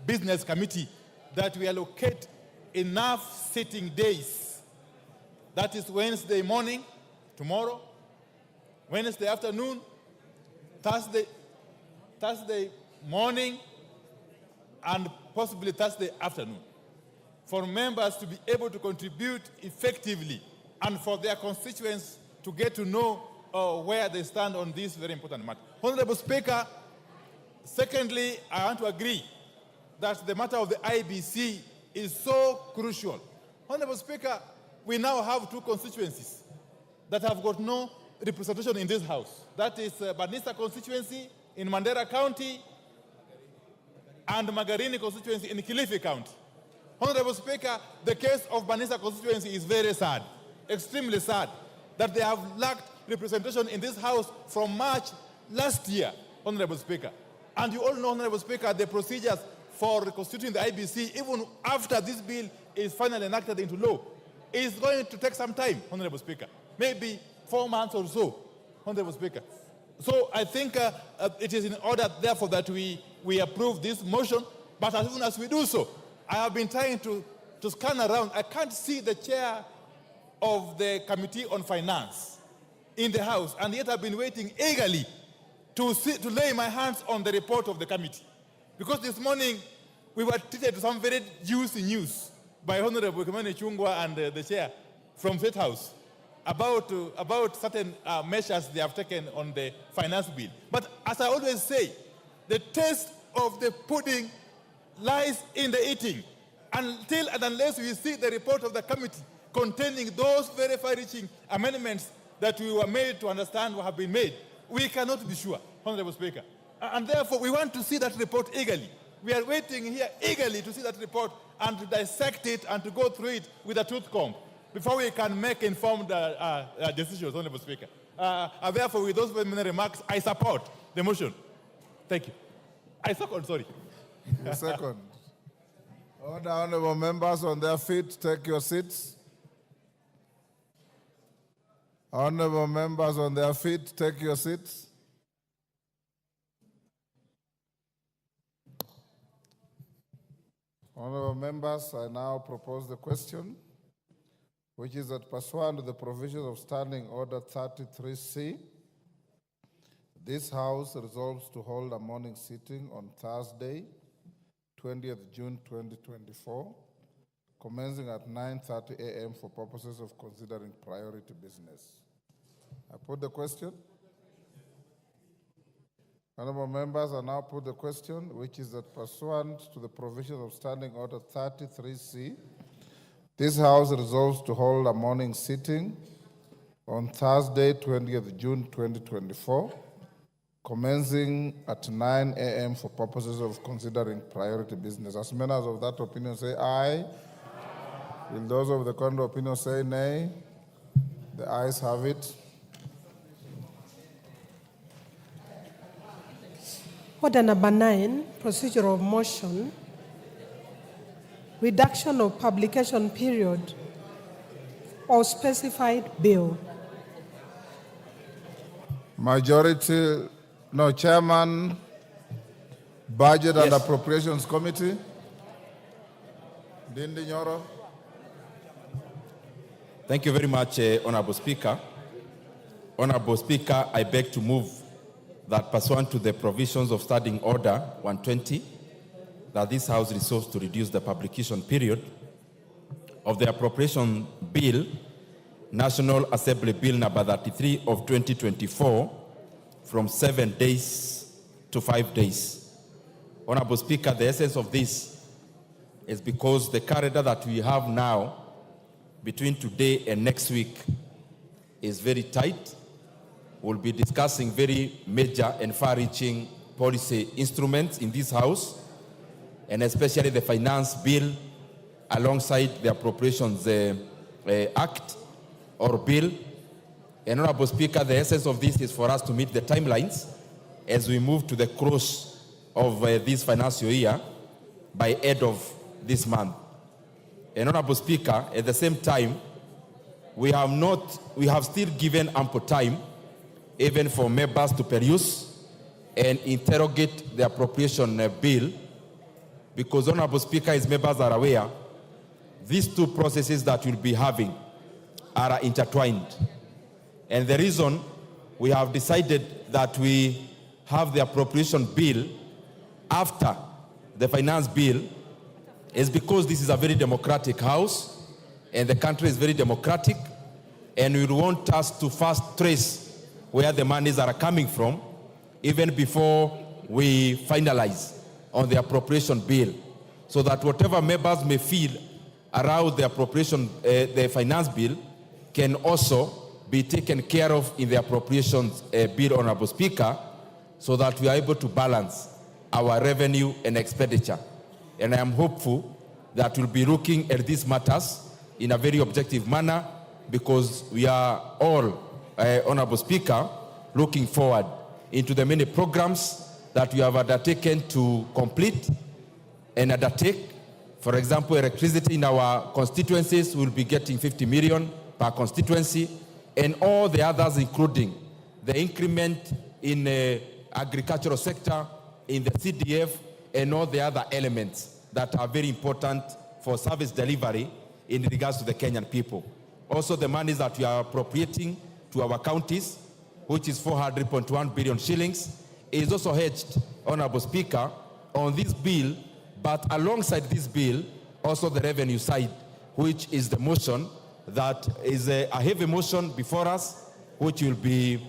Business Committee that we allocate enough sitting days. That is Wednesday morning, tomorrow, Wednesday afternoon, Thursday morning, and possibly Thursday afternoon, for members to be able to contribute effectively and for their constituents to get to know where they stand on this very important matter. Honorable Speaker, secondly, I want to agree that the matter of the IBC is so crucial. Honorable Speaker, we now have two constituencies that have got no representation in this House. That is Banisa constituency in Mandera County and Magarini constituency in Kilifi County. Honorable Speaker, the case of Banisa constituency is very sad, extremely sad, that they have lacked representation in this House from March last year, Honorable Speaker. And you all know, Honorable Speaker, the procedures for reconstituting the IBC, even after this bill is finally enacted into law, is going to take some time, Honorable Speaker. Maybe 4 months or so, Honorable Speaker. So I think it is in order, therefore, that we approve this motion. But as soon as we do so, I have been trying to scan around. I can't see the chair of the Committee on Finance in the House, and yet I've been waiting eagerly to lay my hands on the report of the committee. Because this morning, we were treated to some very juicy news by Honorable Kimani Chungwa and the chair from State House about certain measures they have taken on the finance bill. But as I always say, the taste of the pudding lies in the eating. Until and unless we see the report of the committee containing those very far-reaching amendments that we were made to understand what have been made, we cannot be sure, Honorable Speaker. And therefore, we want to see that report eagerly. We are waiting here eagerly to see that report and to dissect it and to go through it with a tooth comb before we can make informed decisions, Honorable Speaker. Therefore, with those many remarks, I support the motion. Thank you. I second, sorry. You second. Order, honorable members on their feet, take your seats. Honorable members on their feet, take your seats. Honorable members, I now propose the question, which is that pursuant to the provisions of Standing Order 33C, this House resolves to hold a morning sitting on Thursday, 20th June 2024, commencing at 9:30 a.m. for purposes of considering priority business. I put the question. Honorable members, I now put the question, which is that pursuant to the provisions of Standing Order 33C, this House resolves to hold a morning sitting on Thursday, 20th June 2024, commencing at 9 a.m. for purposes of considering priority business. As members of that opinion say aye. Will those of the contrary opinion say nay? The ayes have it. Order number 9, procedural motion, reduction of publication period or specified bill. Majority, no, Chairman, Budget and Appropriations Committee. Dindi Nyoro. Thank you very much, Honorable Speaker. Honorable Speaker, I beg to move that pursuant to the provisions of Standing Order 120, that this House resolves to reduce the publication period of the Appropriation Bill, National Assembly Bill number 33 of 2024, from 7 days to 5 days. Honorable Speaker, the essence of this is because the calendar that we have now between today and next week is very tight. We'll be discussing very major and far-reaching policy instruments in this House, and especially the Finance Bill alongside the Appropriations Act or Bill. And Honorable Speaker, the essence of this is for us to meet the timelines as we move to the close of this financial year by end of this month. And Honorable Speaker, at the same time, we have still given ample time even for members to peruse and interrogate the appropriation bill, because Honorable Speaker, as members are aware, these two processes that we'll be having are intertwined. And the reason we have decided that we have the appropriation bill after the finance bill is because this is a very democratic house and the country is very democratic, and we want us to first trace where the monies are coming from even before we finalize on the appropriation bill, so that whatever members may feel around the appropriation, the finance bill, can also be taken care of in the appropriations bill, Honorable Speaker, so that we are able to balance our revenue and expenditure. And I am hopeful that we'll be looking at these matters in a very objective manner, because we are all, Honorable Speaker, looking forward into the many programs that we have undertaken to complete and undertake. For example, electricity in our constituencies will be getting 50 million per constituency, and all the others, including the increment in the agricultural sector, in the CDF, and all the other elements that are very important for service delivery in regards to the Kenyan people. Also, the monies that we are appropriating to our counties, which is 400.1 billion shillings, is also hedged, Honorable Speaker, on this bill, but alongside this bill, also the revenue side, which is the motion that is a heavy motion before us, which will be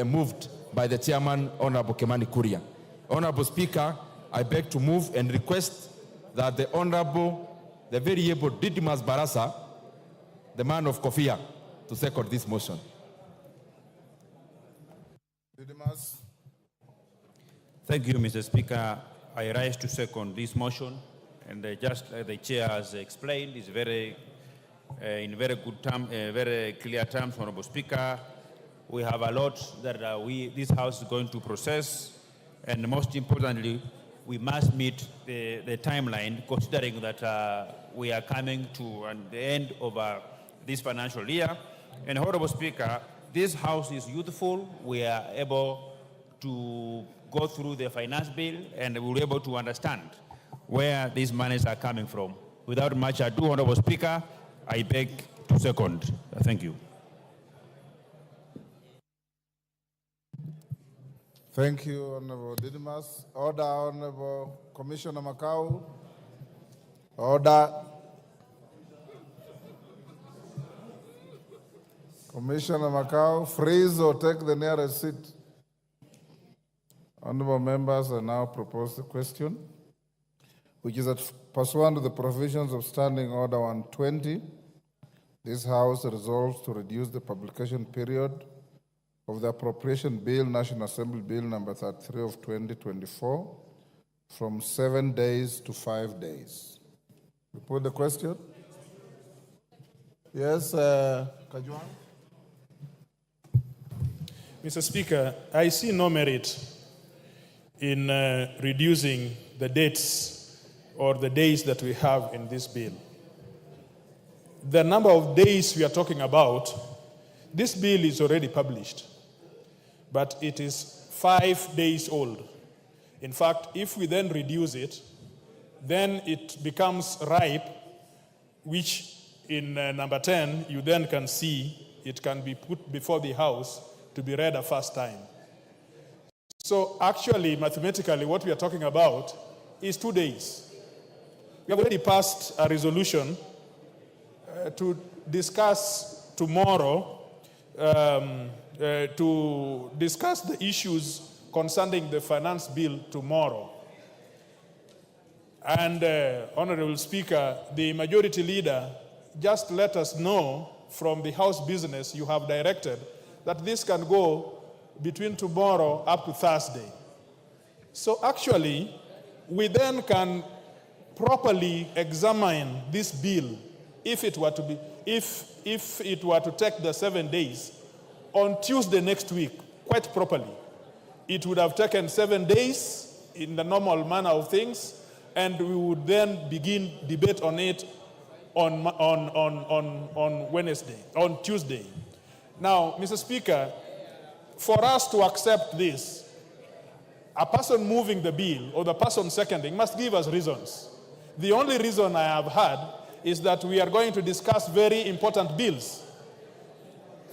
moved by the chairman, Honorable Kimani Kuria. Honorable Speaker, I beg to move and request that the Honorable, the very able Didimas Barasa, the man of Kofia, to second this motion. Didimas. Thank you, Mr. Speaker. I rise to second this motion, and just the chair has explained, is very, in very good term, very clear terms, Honorable Speaker. We have a lot that this House is going to process, and most importantly, we must meet the timeline, considering that we are coming to the end of this financial year. And Honorable Speaker, this House is youthful. We are able to go through the finance bill, and we'll be able to understand where these monies are coming from. Without much ado, Honorable Speaker, I beg to second. Thank you. Thank you, Honorable Didimas. Order, Honorable Commissioner Makau. Order. Commissioner Makau, freeze or take the nearest seat. Honorable members, I now propose the question, which is that pursuant to the provisions of Standing Order 120, this House resolves to reduce the publication period of the Appropriation Bill, National Assembly Bill number 33 of 2024, from 7 days to 5 days. You put the question? Yes, Kajwang? Mr. Speaker, I see no merit in reducing the dates or the days that we have in this bill. The number of days we are talking about, this bill is already published, but it is 5 days old. In fact, if we then reduce it, then it becomes ripe, which in number 10, you then can see it can be put before the House to be read a first time. So actually, mathematically, what we are talking about is 2 days. We have already passed a resolution to discuss tomorrow, to discuss the issues concerning the finance bill tomorrow. And Honorable Speaker, the majority leader just let us know from the House business you have directed that this can go between tomorrow up to Thursday. So actually, we then can properly examine this bill if it were to be, if it were to take the 7 days on Tuesday next week, quite properly. It would have taken 7 days in the normal manner of things, and we would then begin debate on it on Wednesday, on Tuesday. Now, Mr. Speaker, for us to accept this, a person moving the bill or the person seconding must give us reasons. The only reason I have had is that we are going to discuss very important bills.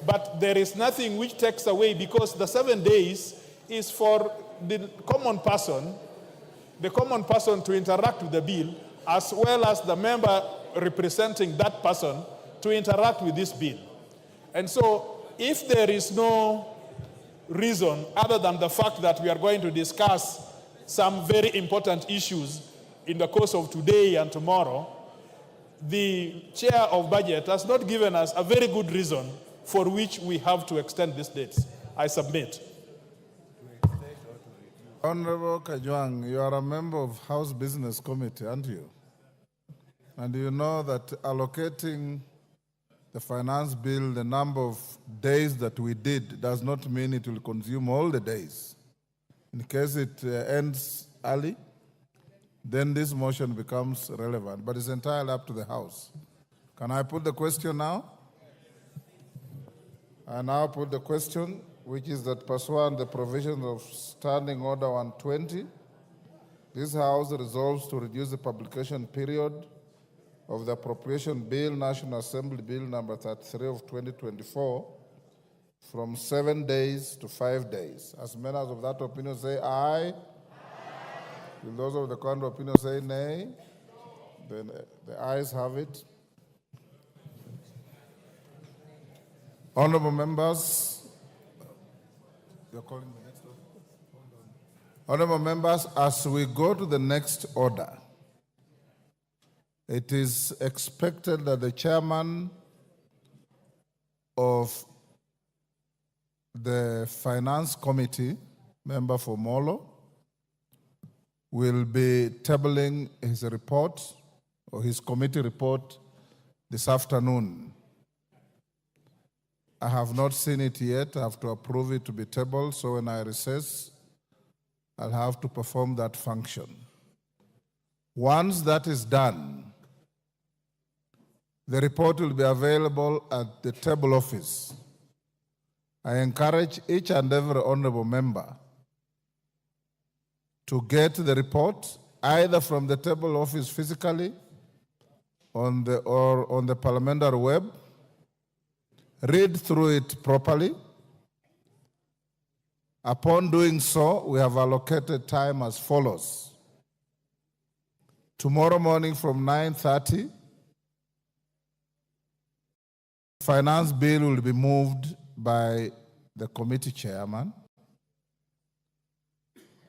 But there is nothing which takes away, because the 7 days is for the common person to interact with the bill, as well as the member representing that person to interact with this bill. And so, if there is no reason other than the fact that we are going to discuss some very important issues in the course of today and tomorrow, the chair of budget has not given us a very good reason for which we have to extend these dates. I submit. Honorable Kajwang, you are a member of House Business Committee, aren't you? And you know that allocating the finance bill, the number of days that we did, does not mean it will consume all the days. In case it ends early, then this motion becomes relevant, but it's entirely up to the House. Can I put the question now? I now put the question, which is that pursuant the provisions of Standing Order 120, this House resolves to reduce the publication period of the Appropriation Bill, National Assembly Bill number 33 of 2024, from 7 days to 5 days. As members of that opinion say aye. Aye. Will those of the contrary opinion say nay? Then the ayes have it. Honorable members, you're calling the next order? Honorable members, as we go to the next order, it is expected that the chairman of the Finance Committee, member for Molo, will be tabling his report or his committee report this afternoon. I have not seen it yet. I have to approve it to be tabled, so when I recess, I'll have to perform that function. Once that is done, the report will be available at the table office. I encourage each and every honorable member to get the report either from the table office physically or on the parliamentary web, read through it properly. Upon doing so, we have allocated time as follows. Tomorrow morning from 9:30, Finance bill will be moved by the committee chairman.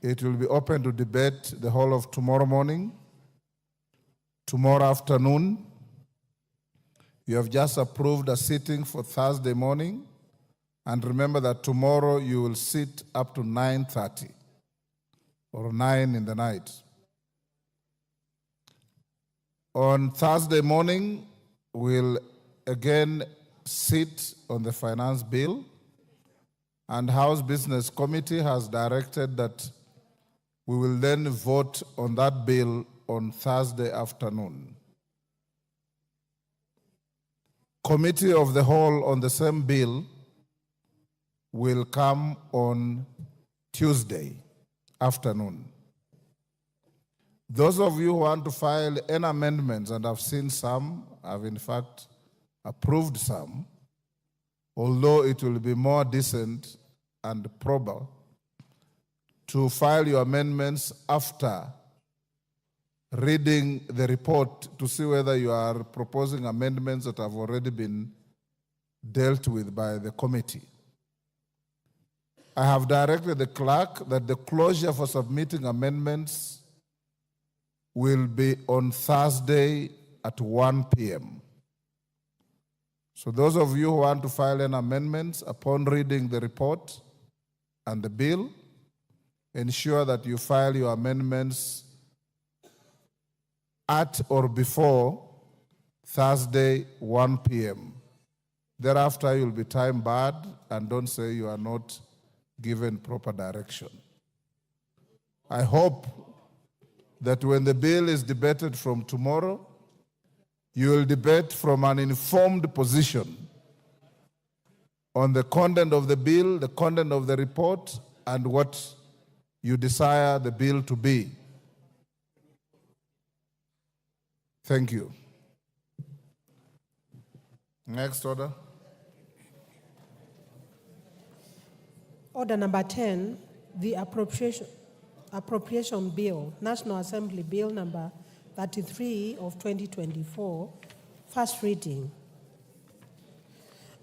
It will be open to debate the whole of tomorrow morning. Tomorrow afternoon, you have just approved a sitting for Thursday morning. And remember that tomorrow you will sit up to 9:30 or 9 in the night. On Thursday morning, we'll again sit on the finance bill, and House Business Committee has directed that we will then vote on that bill on Thursday afternoon. Committee of the Whole on the same bill will come on Tuesday afternoon. Those of you who want to file any amendments, and I've seen some, I've in fact approved some, although it will be more decent and proper to file your amendments after reading the report to see whether you are proposing amendments that have already been dealt with by the committee. I have directed the clerk that the closure for submitting amendments will be on Thursday at 1 p.m. So those of you who want to file any amendments upon reading the report and the bill, ensure that you file your amendments at or before Thursday 1 p.m. Thereafter, you'll be time barred, and don't say you are not given proper direction. I hope that when the bill is debated from tomorrow, you will debate from an informed position on the content of the bill, the content of the report, and what you desire the bill to be. Thank you. Next order. Order number 10, the Appropriation Bill, National Assembly Bill number 33 of 2024, first reading.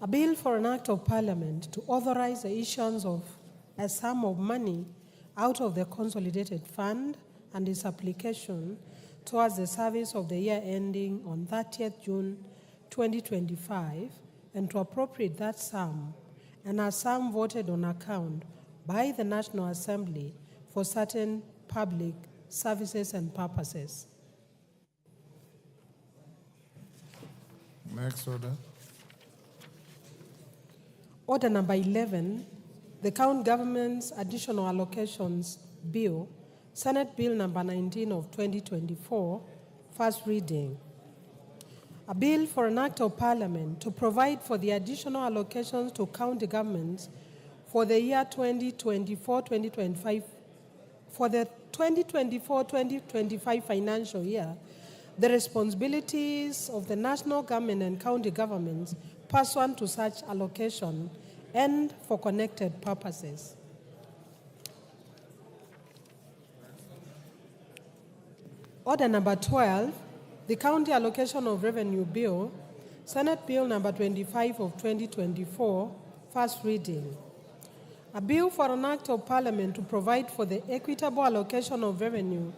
A bill for an act of parliament to authorize the issuance of a sum of money out of the consolidated fund and its application towards the service of the year ending on 30th June 2025, and to appropriate that sum and a sum voted on account by the National Assembly for certain public services and purposes. Next order. Order number 11, the County Government's Additional Allocations Bill, Senate Bill number 19 of 2024, first reading. A bill for an act of parliament to provide for the additional allocations to county governments for the year 2024-2025, for the 2024-2025 financial year, the responsibilities of the national government and county governments pursuant to such allocation and for connected purposes. Order number 12, the County Allocation of Revenue Bill, Senate Bill number 25 of 2024, first reading. A bill for an act of parliament to provide for the equitable allocation of revenue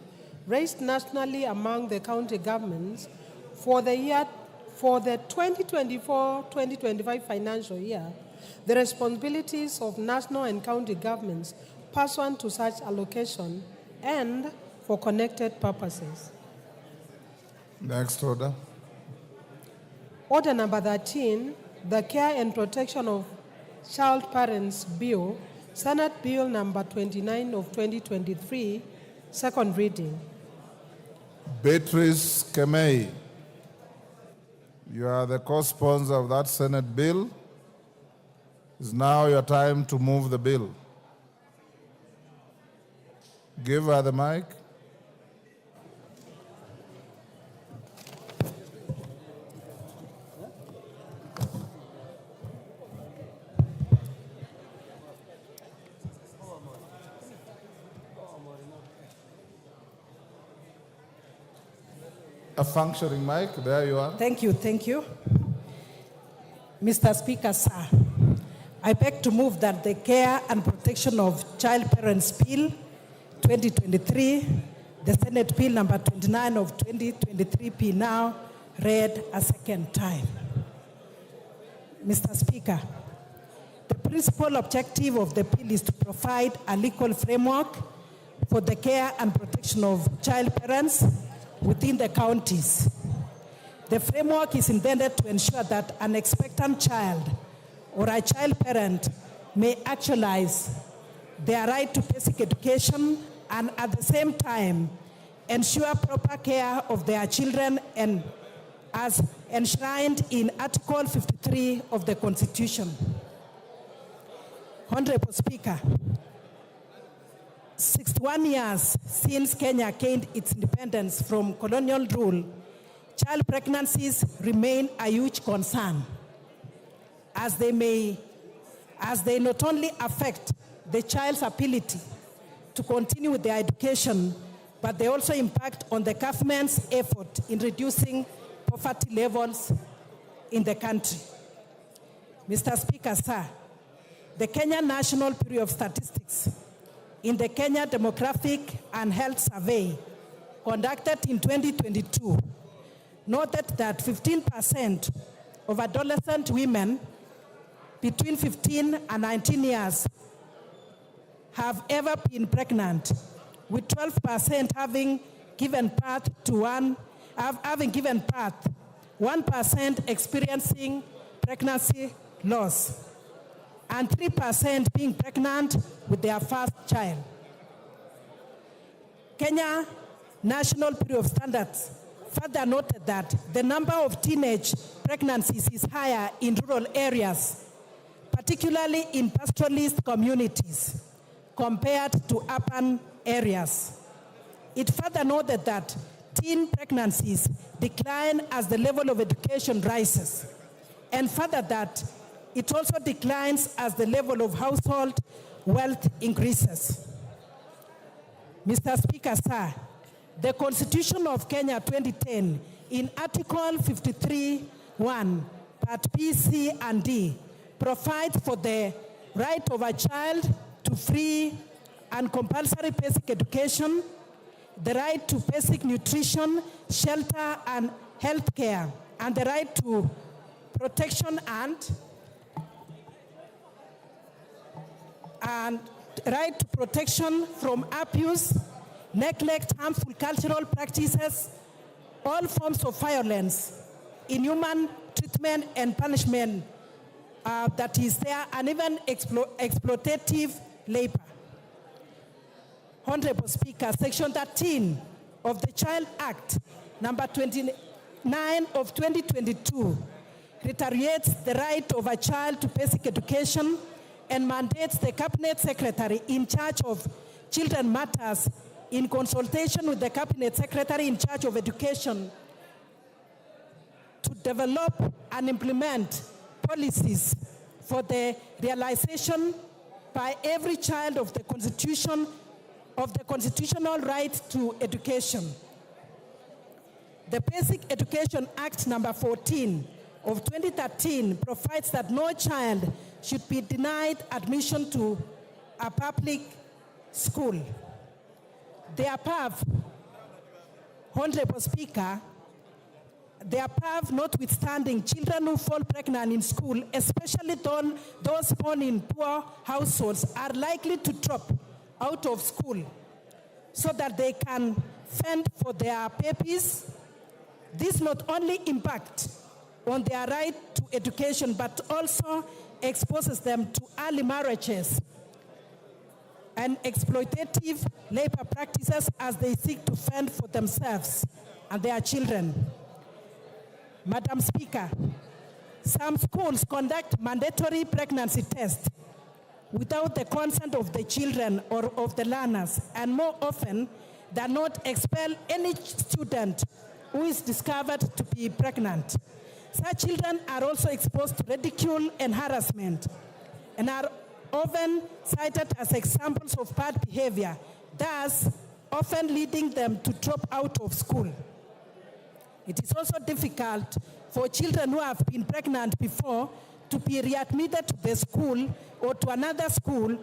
raised nationally among the county governments for the 2024-2025 financial year, the responsibilities of national and county governments pursuant to such allocation and for connected purposes. Next order. Order number 13, the Care and Protection of Child Parents Bill, Senate Bill number 29 of 2023, second reading. Beatrice Kemei, you are the co-sponsor of that Senate bill. It's now your time to move the bill. Give her the mic. A functioning mic, there you are. Thank you, thank you. Mr. Speaker, sir, I beg to move that the Care and Protection of Child Parents Bill 2023, the Senate Bill number 29 of 2023 be now read a second time. Mr. Speaker, the principal objective of the bill is to provide a legal framework for the care and protection of child parents within the counties. The framework is intended to ensure that an expectant child or a child parent may actualize their right to basic education and at the same time ensure proper care of their children and as enshrined in Article 53 of the Constitution. Honorable Speaker, 61 years since Kenya gained its independence from colonial rule, child pregnancies remain a huge concern, as they not only affect the child's ability to continue with their education, but they also impact on the government's effort in reducing poverty levels in the country. Mr. Speaker, sir, the Kenya National Bureau of Statistics in the Kenya Demographic and Health Survey conducted in 2022 noted that 15% of adolescent women between 15 and 19 years have ever been pregnant, with 12% having given birth, 1% experiencing pregnancy loss, and 3% being pregnant with their first child. Kenya National Bureau of Standards further noted that the number of teenage pregnancies is higher in rural areas, particularly in pastoralist communities, compared to urban areas. It further noted that teen pregnancies decline as the level of education rises, and further that it also declines as the level of household wealth increases. Mr. Speaker, sir, the Constitution of Kenya 2010 in Article 53(1), Part B, C, and D provides for the right of a child to free and compulsory basic education, the right to basic nutrition, shelter, and health care, and the right to protection and right to protection from abuse, neglect, harmful cultural practices, all forms of violence, inhuman treatment and punishment that is there, and even exploitative labor. Honorable Speaker, Section 13 of the Child Act, number 29 of 2022, reiterates the right of a child to basic education and mandates the Cabinet Secretary in charge of children matters, in consultation with the Cabinet Secretary in charge of education, to develop and implement policies for the realization by every child of the Constitution of the constitutional right to education. The Basic Education Act number 14 of 2013 provides that no child should be denied admission to a public school. The above, Honorable Speaker, the above notwithstanding, children who fall pregnant in school, especially those born in poor households, are likely to drop out of school so that they can fend for their babies. This not only impacts on their right to education, but also exposes them to early marriages and exploitative labor practices as they seek to fend for themselves and their children. Madam Speaker, some schools conduct mandatory pregnancy tests without the consent of the children or of the learners, and more often than not expel any student who is discovered to be pregnant. Such children are also exposed to ridicule and harassment and are often cited as examples of bad behavior, thus often leading them to drop out of school. It is also difficult for children who have been pregnant before to be readmitted to the school or to another school,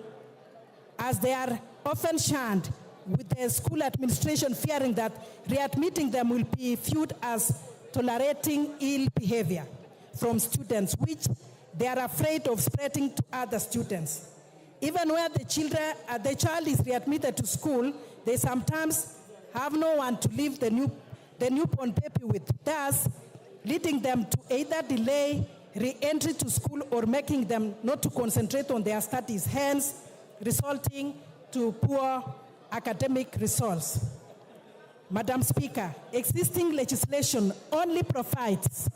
as they are often shunned, with the school administration fearing that readmitting them will be viewed as tolerating ill behavior from students, which they are afraid of spreading to other students. Even where the child is readmitted to school, they sometimes have no one to leave the newborn baby with, thus leading them to either delay re-entry to school or making them not to concentrate on their studies, hence resulting to poor academic results. Madam Speaker, existing legislation only provides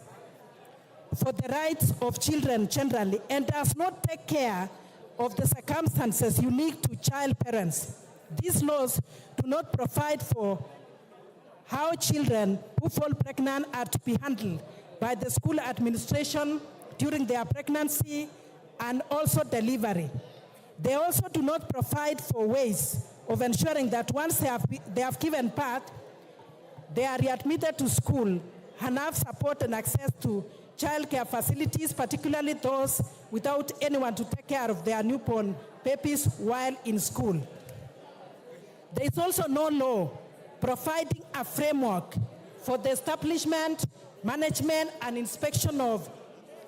for the rights of children generally and does not take care of the circumstances unique to child parents. These laws do not provide for how children who fall pregnant are to be handled by the school administration during their pregnancy and also delivery. They also do not provide for ways of ensuring that once they have given birth, they are readmitted to school and have support and access to childcare facilities, particularly those without anyone to take care of their newborn babies while in school. There is also no law providing a framework for the establishment, management, and inspection of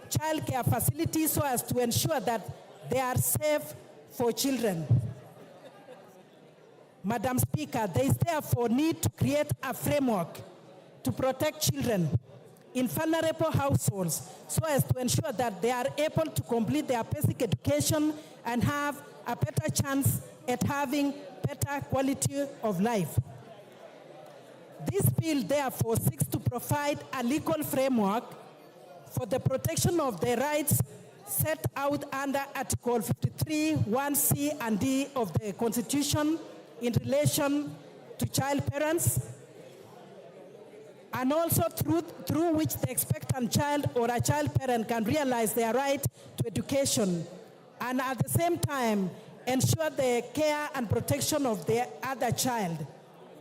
childcare facilities so as to ensure that they are safe for children. Madam Speaker, there is therefore need to create a framework to protect children in vulnerable households so as to ensure that they are able to complete their basic education and have a better chance at having better quality of life. This bill therefore seeks to provide a legal framework for the protection of the rights set out under Article 53, 1C and D of the Constitution in relation to child parents, and also through which the expectant child or a child parent can realize their right to education, and at the same time ensure the care and protection of the other child,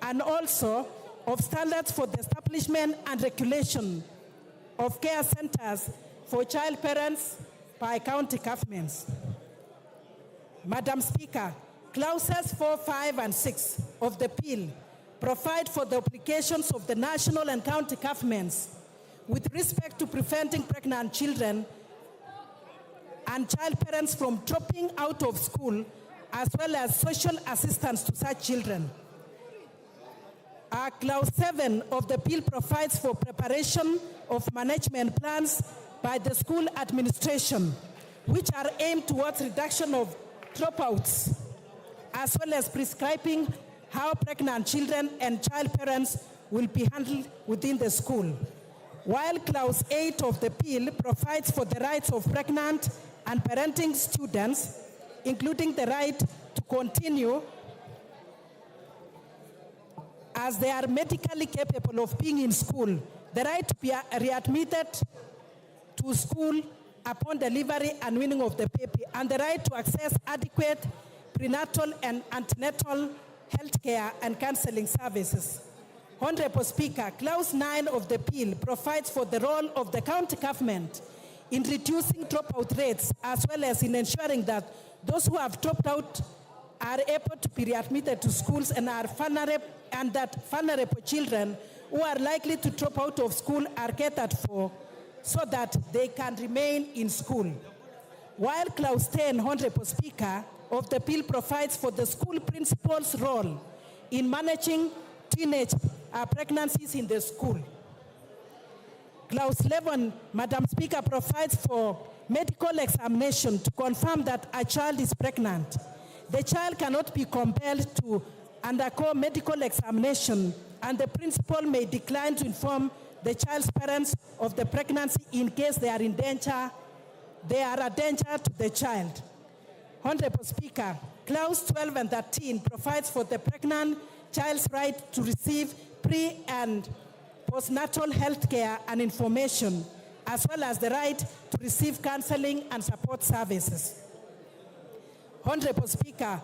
and also of standards for the establishment and regulation of care centers for child parents by county governments. Madam Speaker, clauses 4, 5, and 6 of the bill provide for the obligations of the national and county governments with respect to preventing pregnant children and child parents from dropping out of school, as well as social assistance to such children. Clause 7 of the bill provides for preparation of management plans by the school administration, which are aimed towards reduction of dropouts, as well as prescribing how pregnant children and child parents will be handled within the school. While Clause 8 of the bill provides for the rights of pregnant and parenting students, including the right to continue as they are medically capable of being in school, the right to be readmitted to school upon delivery and weaning of the baby, and the right to access adequate prenatal and antenatal health care and counseling services. Honorable Speaker, Clause 9 of the bill provides for the role of the county government in reducing dropout rates, as well as in ensuring that those who have dropped out are able to be readmitted to schools and that vulnerable children who are likely to drop out of school are catered for so that they can remain in school. While Clause 10, Honorable Speaker, of the bill provides for the school principal's role in managing teenage pregnancies in the school. Clause 11, Madam Speaker, provides for medical examination to confirm that a child is pregnant. The child cannot be compelled to undergo medical examination, and the principal may decline to inform the child's parents of the pregnancy in case they are a danger to the child. Honorable Speaker, Clause 12 and 13 provides for the pregnant child's right to receive pre- and postnatal health care and information, as well as the right to receive counseling and support services. Honorable Speaker,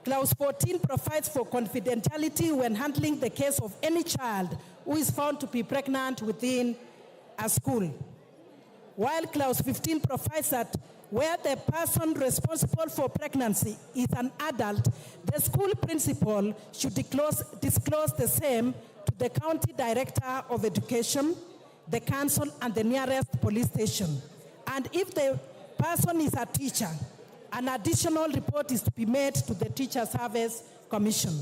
Clause 14 provides for confidentiality when handling the case of any child who is found to be pregnant within a school. While Clause 15 provides that where the person responsible for pregnancy is an adult, the school principal should disclose the same to the county director of education, the council, and the nearest police station. And if the person is a teacher, an additional report is to be made to the Teacher Service Commission.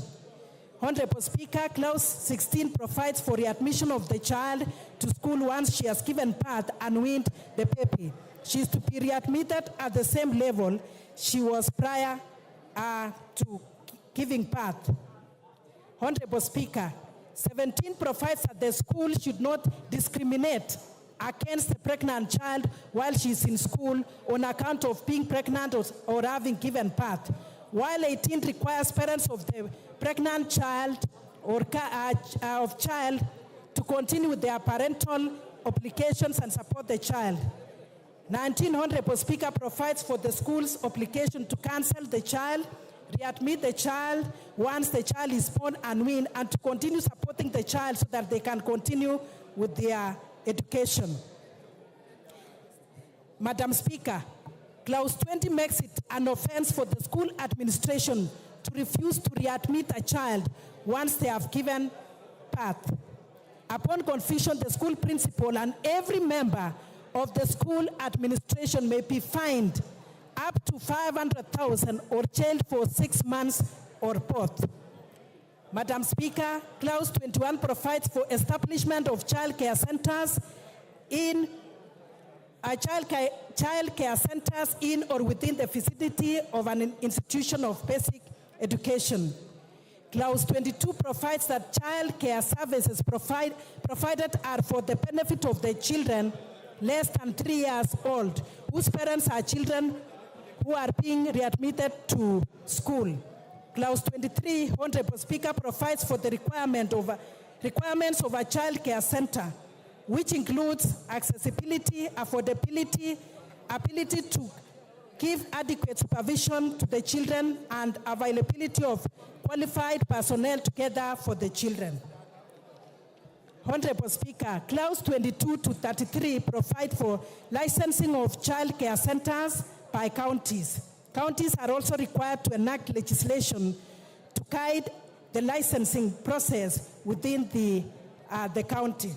Honorable Speaker, Clause 16 provides for readmission of the child to school once she has given birth and weaned the baby. She is to be readmitted at the same level she was prior to giving birth. Honorable Speaker, 17 provides that the school should not discriminate against the pregnant child while she is in school on account of being pregnant or having given birth, while 18 requires parents of the pregnant child or of child to continue with their parental obligations and support the child. 19, Honorable Speaker, provides for the school's obligation to counsel the child, readmit the child once the child is born and weaned, and to continue supporting the child so that they can continue with their education. Madam Speaker, Clause 20 makes it an offense for the school administration to refuse to readmit a child once they have given birth. Upon confusion, the school principal and every member of the school administration may be fined up to 500,000 or jailed for 6 months or both. Madam Speaker, Clause 21 provides for establishment of child care centers in child care centers in or within the vicinity of an institution of basic education. Clause 22 provides that child care services provided are for the benefit of the children less than 3 years old, whose parents are children who are being readmitted to school. Clause 23, Honorable Speaker, provides for the requirements of a child care center, which includes accessibility, affordability, ability to give adequate supervision to the children, and availability of qualified personnel together for the children. Honorable Speaker, Clause 22 to 33 provide for licensing of child care centers by counties. Counties are also required to enact legislation to guide the licensing process within the county.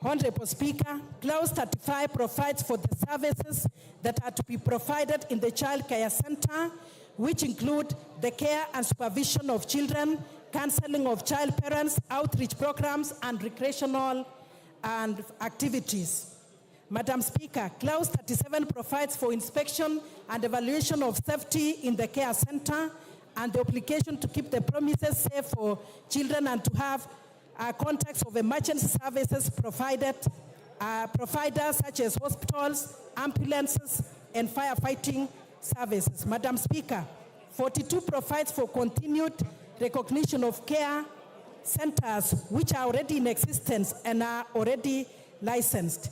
Honorable Speaker, Clause 35 provides for the services that are to be provided in the child care center, which include the care and supervision of children, counseling of child parents, outreach programs, and recreational and activities. Madam Speaker, Clause 37 provides for inspection and evaluation of safety in the care center and the obligation to keep the premises safe for children and to have contacts of emergency services providers such as hospitals, ambulances, and firefighting services. Madam Speaker, 42 provides for continued recognition of care centers which are already in existence and are already licensed.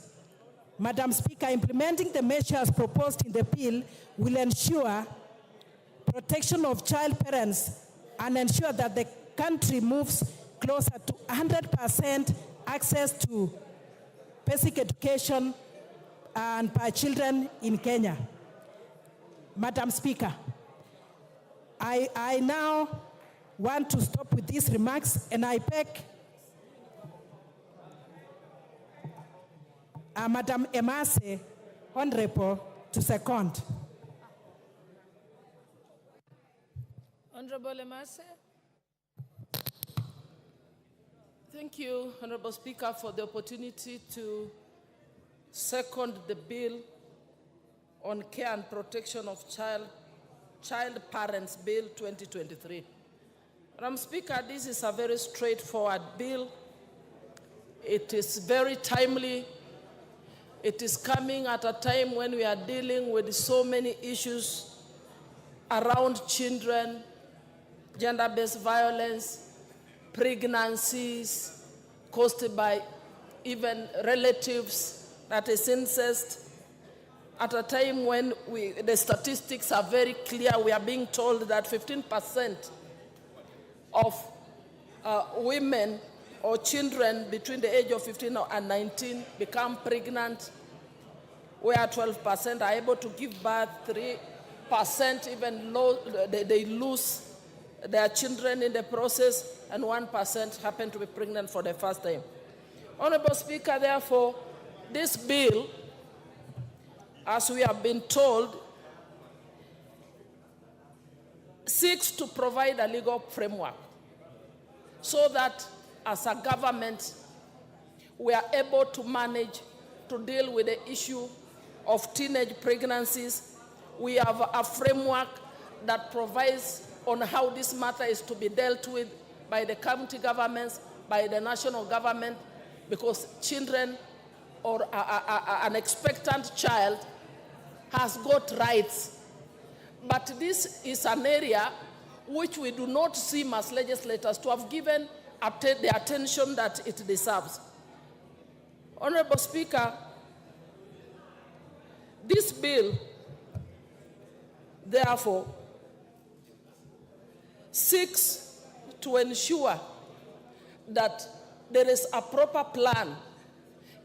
Madam Speaker, implementing the measures proposed in the bill will ensure protection of child parents and ensure that the country moves closer to 100% access to basic education and by children in Kenya. Madam Speaker, I now want to stop with these remarks, and I beg Madam Emase, Honorable, to second. Honorable Emase. Thank you, Honorable Speaker, for the opportunity to second the bill on care and protection of child parents, Bill 2023. Madam Speaker, this is a very straightforward bill. It is very timely. It is coming at a time when we are dealing with so many issues around children, gender-based violence, pregnancies caused by even relatives, that is incest. At a time when the statistics are very clear, we are being told that 15% of women or children between the age of 15 and 19 become pregnant, where 12% are able to give birth, 3% even they lose their children in the process, and 1% happen to be pregnant for the first time. Honorable Speaker, therefore, this bill, as we have been told, seeks to provide a legal framework so that as a government, we are able to manage to deal with the issue of teenage pregnancies. We have a framework that provides on how this matter is to be dealt with by the county governments, by the national government, because children or an expectant child has got rights. But this is an area which we do not seem as legislators to have given the attention that it deserves. Honorable Speaker, this bill, therefore, seeks to ensure that there is a proper plan.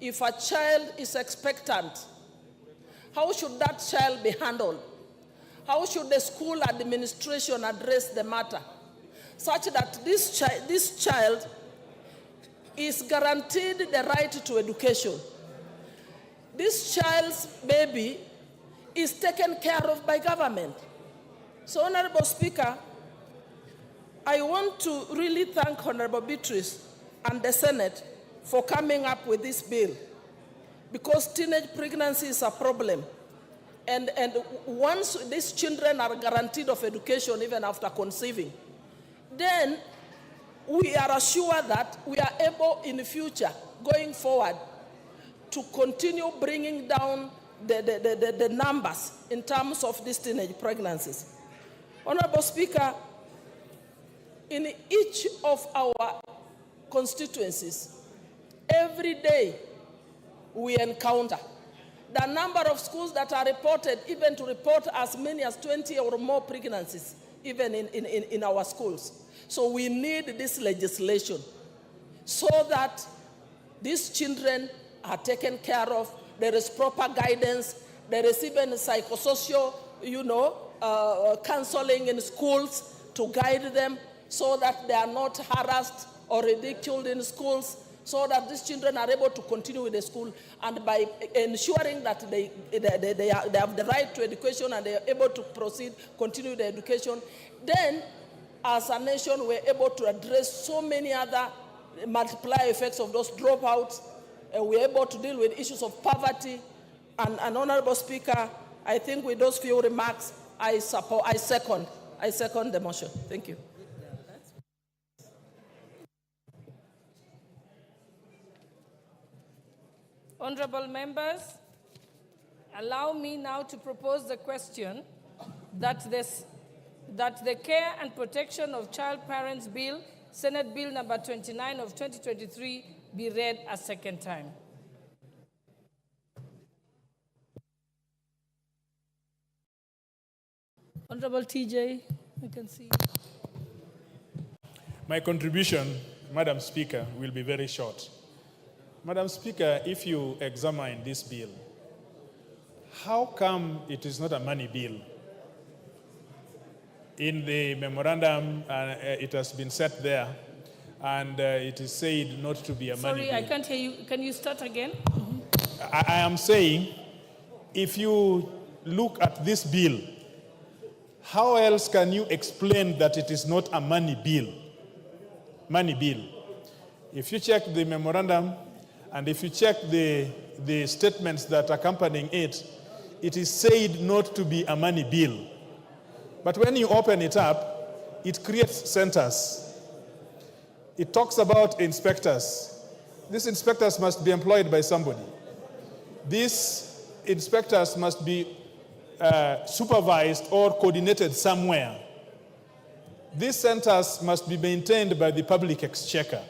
If a child is expectant, how should that child be handled? How should the school administration address the matter such that this child is guaranteed the right to education? This child's baby is taken care of by government. So, Honorable Speaker, I want to really thank Honorable Beatrice and the Senate for coming up with this bill, because teenage pregnancy is a problem. And once these children are guaranteed of education even after conceiving, then we are assured that we are able in the future, going forward, to continue bringing down the numbers in terms of these teenage pregnancies. Honorable Speaker, in each of our constituencies, every day we encounter the number of schools that are reported, even to report as many as 20 or more pregnancies, even in our schools. So we need this legislation so that these children are taken care of, there is proper guidance, there is even psychosocial, counseling in schools to guide them so that they are not harassed or ridiculed in schools, so that these children are able to continue with the school, and by ensuring that they have the right to education and they are able to continue the education, then as a nation we're able to address so many other multiplier effects of those dropouts. We're able to deal with issues of poverty. And Honorable Speaker, I think with those few remarks, I second the motion. Thank you. Honorable members, allow me now to propose the question that the Care and Protection of Child Parents Bill, Senate Bill number 29 of 2023, be read a second time. Honorable TJ, I can see. My contribution, Madam Speaker, will be very short. Madam Speaker, if you examine this bill, how come it is not a money bill? In the memorandum, it has been set there, and it is said not to be a money bill. Sorry, I can't hear you. Can you start again? I am saying, if you look at this bill, how else can you explain that it is not a money bill? Money bill. If you check the memorandum, and if you check the statements that accompanying it, it is said not to be a money bill. But when you open it up, it creates centers. It talks about inspectors. These inspectors must be employed by somebody. These inspectors must be supervised or coordinated somewhere. These centers must be maintained by the public exchequer.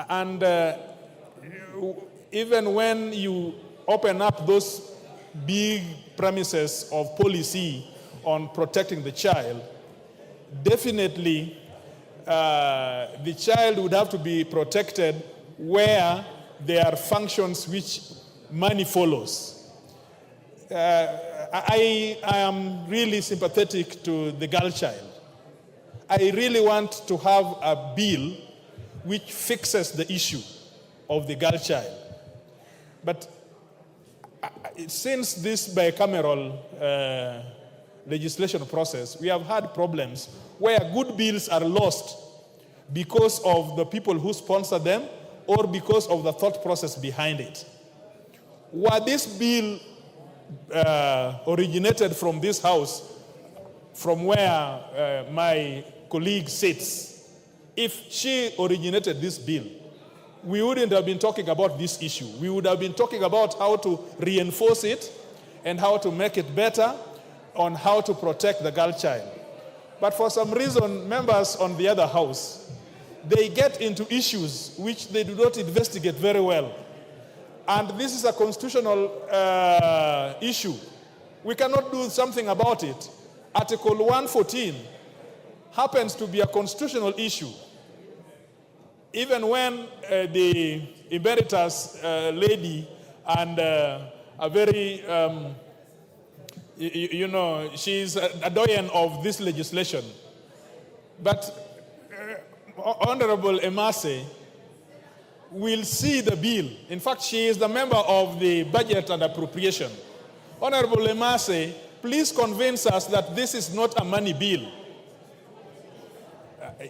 And even when you open up those big premises of policy on protecting the child, definitely the child would have to be protected where there are functions which money follows. I am really sympathetic to the girl child. I really want to have a bill which fixes the issue of the girl child. But since this bicameral legislation process, we have had problems where good bills are lost because of the people who sponsor them or because of the thought process behind it. Were this bill originated from this house, from where my colleague sits, if she originated this bill, we wouldn't have been talking about this issue. We would have been talking about how to reinforce it and how to make it better, on how to protect the girl child. But for some reason, members on the other house, they get into issues which they do not investigate very well. And this is a constitutional issue. We cannot do something about it. Article 114 happens to be a constitutional issue. Even when the emeritus lady and a very, she's a doyen of this legislation. But Honorable Emase will see the bill. In fact, she is the member of the Budget and Appropriation. Honorable Emase, please convince us that this is not a money bill.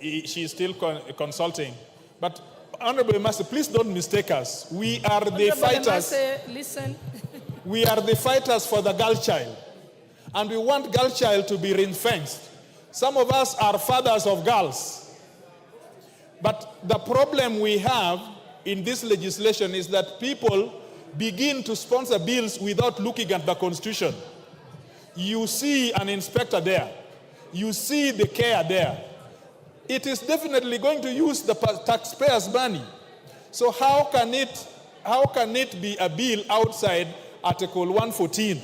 She is still consulting. But Honorable Master, please don't mistake us. We are the fighters. Listen. We are the fighters for the girl child. And we want girl child to be ring-fenced. Some of us are fathers of girls. But the problem we have in this legislation is that people begin to sponsor bills without looking at the Constitution. You see an inspector there. You see the care there. It is definitely going to use the taxpayers' money. So how can it be a bill outside Article 114?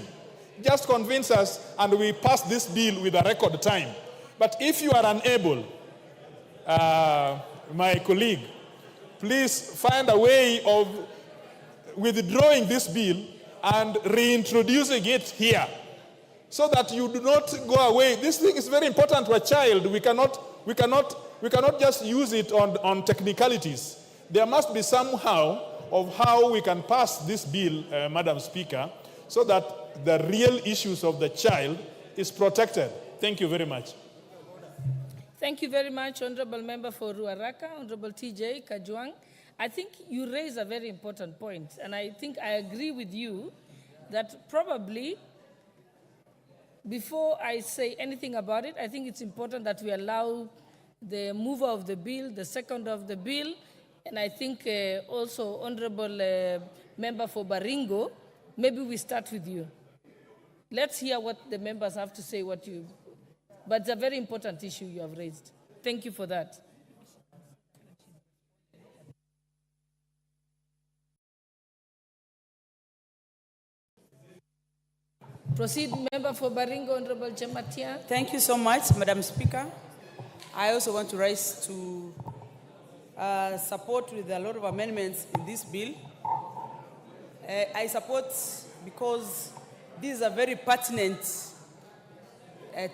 Just convince us and we pass this bill with a record time. But if you are unable, my colleague, please find a way of withdrawing this bill and reintroducing it here so that you do not go away. This thing is very important to a child. We cannot just use it on technicalities. There must be somehow of how we can pass this bill, Madam Speaker, so that the real issues of the child is protected. Thank you very much. Thank you very much, Honorable Member for Ruaraka, Honorable TJ Kajwang. I think you raise a very important point, and I think I agree with you that probably before I say anything about it, I think it's important that we allow the mover of the bill, the second of the bill, and I think also Honorable Member for Baringo, maybe we start with you. Let's hear what the members have to say, but it's a very important issue you have raised. Thank you for that. Proceed, Member for Baringo, Honorable Chematia. Thank you so much, Madam Speaker. I also want to rise to support with a lot of amendments in this bill. I support because this is a very pertinent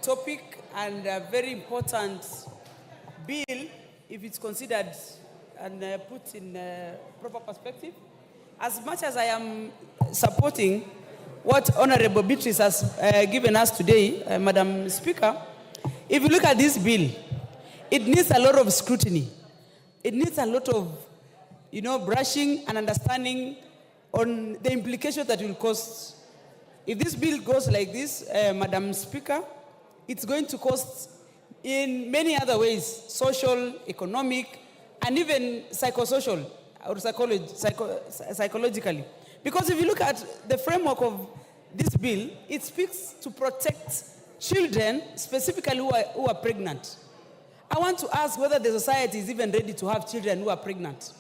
topic and a very important bill if it's considered and put in proper perspective. As much as I am supporting what Honorable Beatrice has given us today, Madam Speaker, if you look at this bill, it needs a lot of scrutiny. It needs a lot of, brushing and understanding on the implications that it will cost. If this bill goes like this, Madam Speaker, it's going to cost in many other ways, social, economic, and even psychosocial or psychologically. Because if you look at the framework of this bill, it speaks to protect children, specifically who are pregnant. I want to ask whether the society is even ready to have children who are pregnant.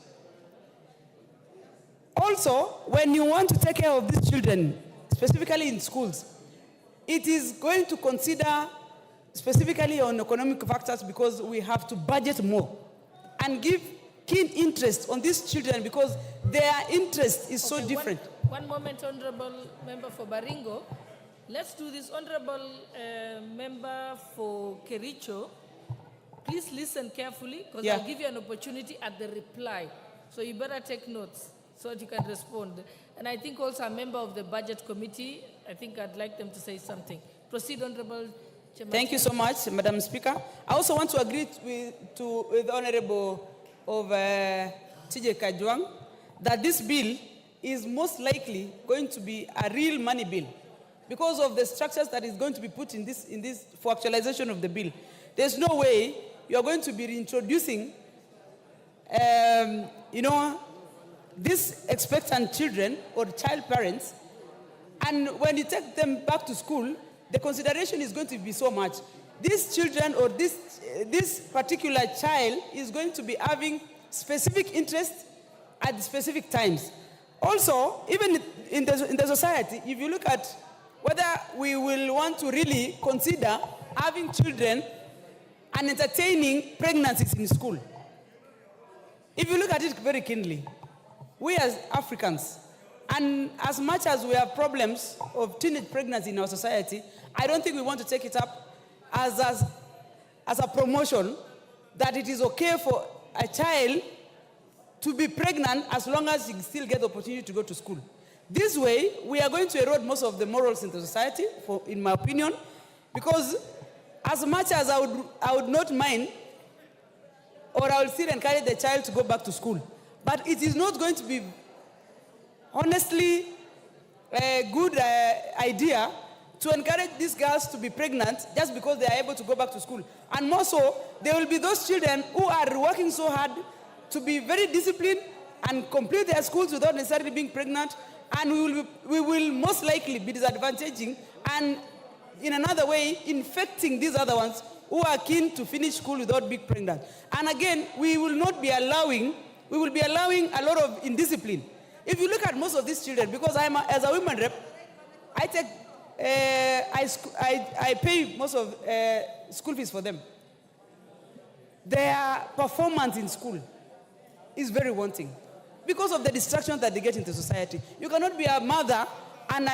Also, when you want to take care of these children, specifically in schools, it is going to consider specifically on economic factors because we have to budget more and give keen interest on these children because their interest is so different. One moment, Honorable Member for Baringo. Let's do this. Honorable Member for Kericho, please listen carefully because I'll give you an opportunity at the reply. So you better take notes so that you can respond. And I think also a member of the Budget Committee, I think I'd like them to say something. Proceed, Honorable Chematia. Thank you so much, Madam Speaker. I also want to agree with the Honorable of TJ Kajwang that this bill is most likely going to be a real money bill because of the structures that is going to be put in this for actualization of the bill. There's no way you are going to be reintroducing, these expectant children or child parents, and when you take them back to school, the consideration is going to be so much. These children or this particular child is going to be having specific interest at specific times. Also, even in the society, if you look at whether we will want to really consider having children and entertaining pregnancies in school. If you look at it very keenly, we as Africans, and as much as we have problems of teenage pregnancy in our society, I don't think we want to take it up as a promotion that it is okay for a child to be pregnant as long as he still gets the opportunity to go to school. This way, we are going to erode most of the morals in the society, in my opinion, because as much as I would not mind or I will still encourage the child to go back to school. But it is not going to be, honestly, a good idea to encourage these girls to be pregnant just because they are able to go back to school. And more so, there will be those children who are working so hard to be very disciplined and complete their schools without necessarily being pregnant, and we will most likely be disadvantaging and in another way infecting these other ones who are keen to finish school without being pregnant. And again, we will be allowing a lot of indiscipline. If you look at most of these children, because as a women rep, I take I pay most of school fees for them. Their performance in school is very wanting because of the distractions that they get into society. You cannot be a mother and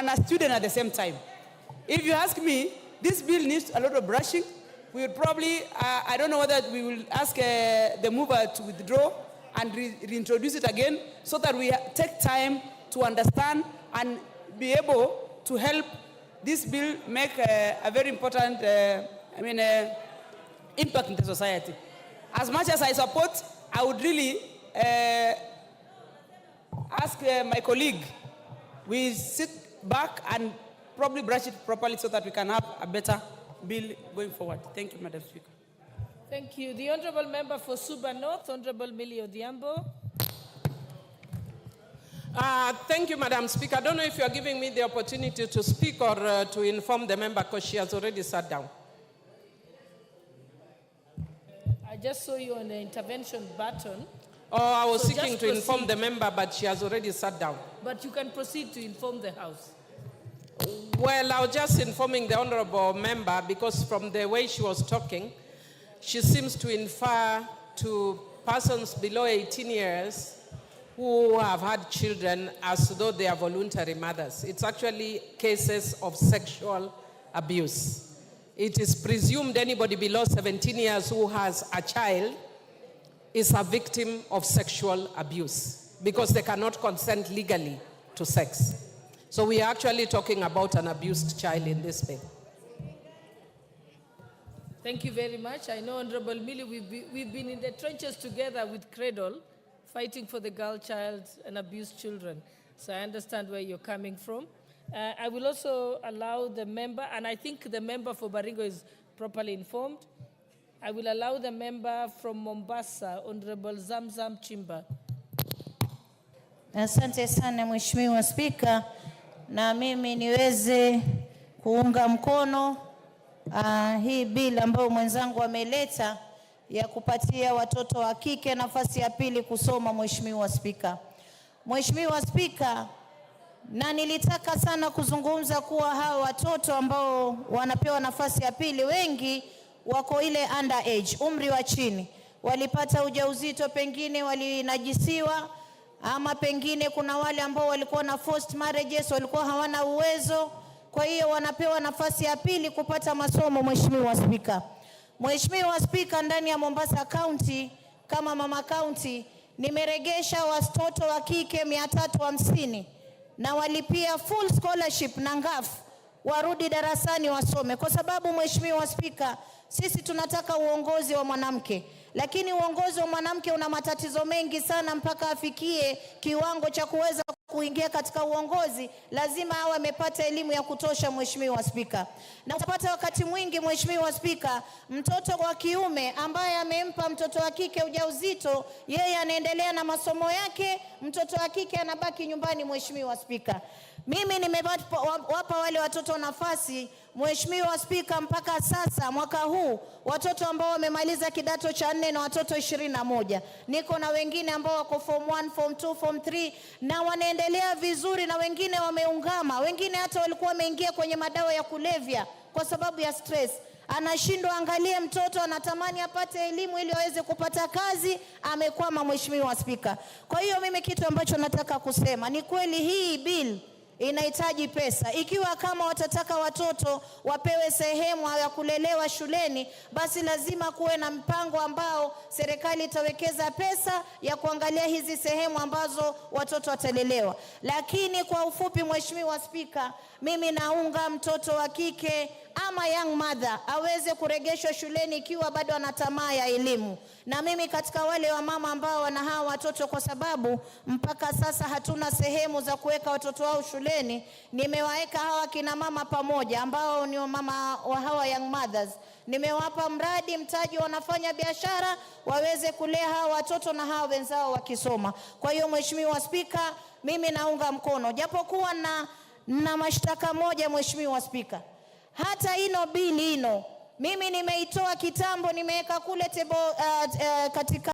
a student at the same time. If you ask me, this bill needs a lot of brushing. We will probably, I don't know whether we will ask the mover to withdraw and reintroduce it again so that we take time to understand and be able to help this bill make a very important impact in the society. As much as I support, I would really ask my colleague, we sit back and probably brush it properly so that we can have a better bill going forward. Thank you, Madam Speaker. Thank you. The Honourable Member for Suba North, Honourable Millie Odhiambo. Thank you, Madam Speaker. I don't know if you are giving me the opportunity to speak or to inform the member because she has already sat down. I just saw you on the intervention button. Oh, I was So seeking just to inform proceed. the member, but she has already sat down. But you can proceed to inform the House. Well, I was just informing the honourable member because from the way she was talking, she seems to infer to persons below 18 years who have had children as though they are voluntary mothers. It's actually cases of sexual abuse. It is presumed anybody below 17 years who has a child is a victim of sexual abuse because they cannot consent legally to sex. So we are actually talking about an abused child in this bill. Thank you very much. I know, Honourable Millie, we've been in the trenches together with Cradle, fighting for the girl child and abused children. So I understand where you're coming from. I will also allow the member, and I think the member for Baringo is properly informed. I will allow the member from Mombasa, Honourable Zamzam Chimba. Asante sana Mheshimiwa Spika, na mimi niweze kuunga mkono hii bill ambayo mwenzangu ameleta ya kupatia watoto wa kike nafasi ya pili kusoma. Mheshimiwa Spika, Mheshimiwa Spika, na nilitaka sana kuzungumza kuwa hao watoto ambao wanapewa nafasi ya pili wengi wako ile underage, umri wa chini, walipata ujauzito, pengine walinajisiwa, ama pengine kuna wale ambao walikuwa na forced marriages, walikuwa hawana uwezo, kwa hiyo wanapewa nafasi ya pili kupata masomo. Mheshimiwa Spika, Mheshimiwa Spika, ndani ya Mombasa County kama mama county nimeregesha watoto wa kike 350 na walipia full scholarship na ngafu warudi darasani wasome, kwa sababu Mheshimiwa Spika, sisi tunataka uongozi wa mwanamke, lakini uongozi wa mwanamke una matatizo mengi sana mpaka afikie kiwango cha kuweza kuingia katika uongozi, lazima awe amepata elimu ya kutosha. Mheshimiwa Spika, na utapata wakati mwingi Mheshimiwa Spika, mtoto wa kiume ambaye amempa mtoto wa kike ujauzito, yeye anaendelea na masomo yake, mtoto wa kike anabaki nyumbani. Mheshimiwa Spika, mimi nimewapa wale watoto nafasi. Mheshimiwa Spika, mpaka sasa mwaka huu watoto ambao wamemaliza kidato cha 4 na watoto 21. Niko na wengine ambao wako form 1, form 2, form 3 na wanaendelea vizuri, na wengine wameungama, wengine hata walikuwa wameingia kwenye madawa ya kulevya kwa sababu ya stress. Anashindwa, angalie mtoto anatamani apate elimu ili aweze kupata kazi, amekwama. Mheshimiwa Spika, kwa hiyo mimi kitu ambacho nataka kusema ni kweli hii bill inahitaji pesa. Ikiwa kama watataka watoto wapewe sehemu ya kulelewa shuleni, basi lazima kuwe na mpango ambao serikali itawekeza pesa ya kuangalia hizi sehemu ambazo watoto watalelewa. Lakini kwa ufupi Mheshimiwa Spika, mimi naunga mtoto wa kike ama young mother aweze kuregeshwa shuleni ikiwa bado ana tamaa ya elimu. Na mimi katika wale wa mama ambao wana hawa watoto, kwa sababu mpaka sasa hatuna sehemu za kuweka watoto wao shuleni, nimewaeka hawa kina mama pamoja ambao ni mama wa hawa young mothers. Nimewapa mradi mtaji, wanafanya biashara waweze kulea hawa watoto na hawa wenzao wakisoma. Kwa hiyo Mheshimiwa Spika, mimi naunga mkono, japokuwa na mashtaka moja Mheshimiwa Spika. Hata ino bili ino mimi nimeitoa kitambo, nimeweka kule katika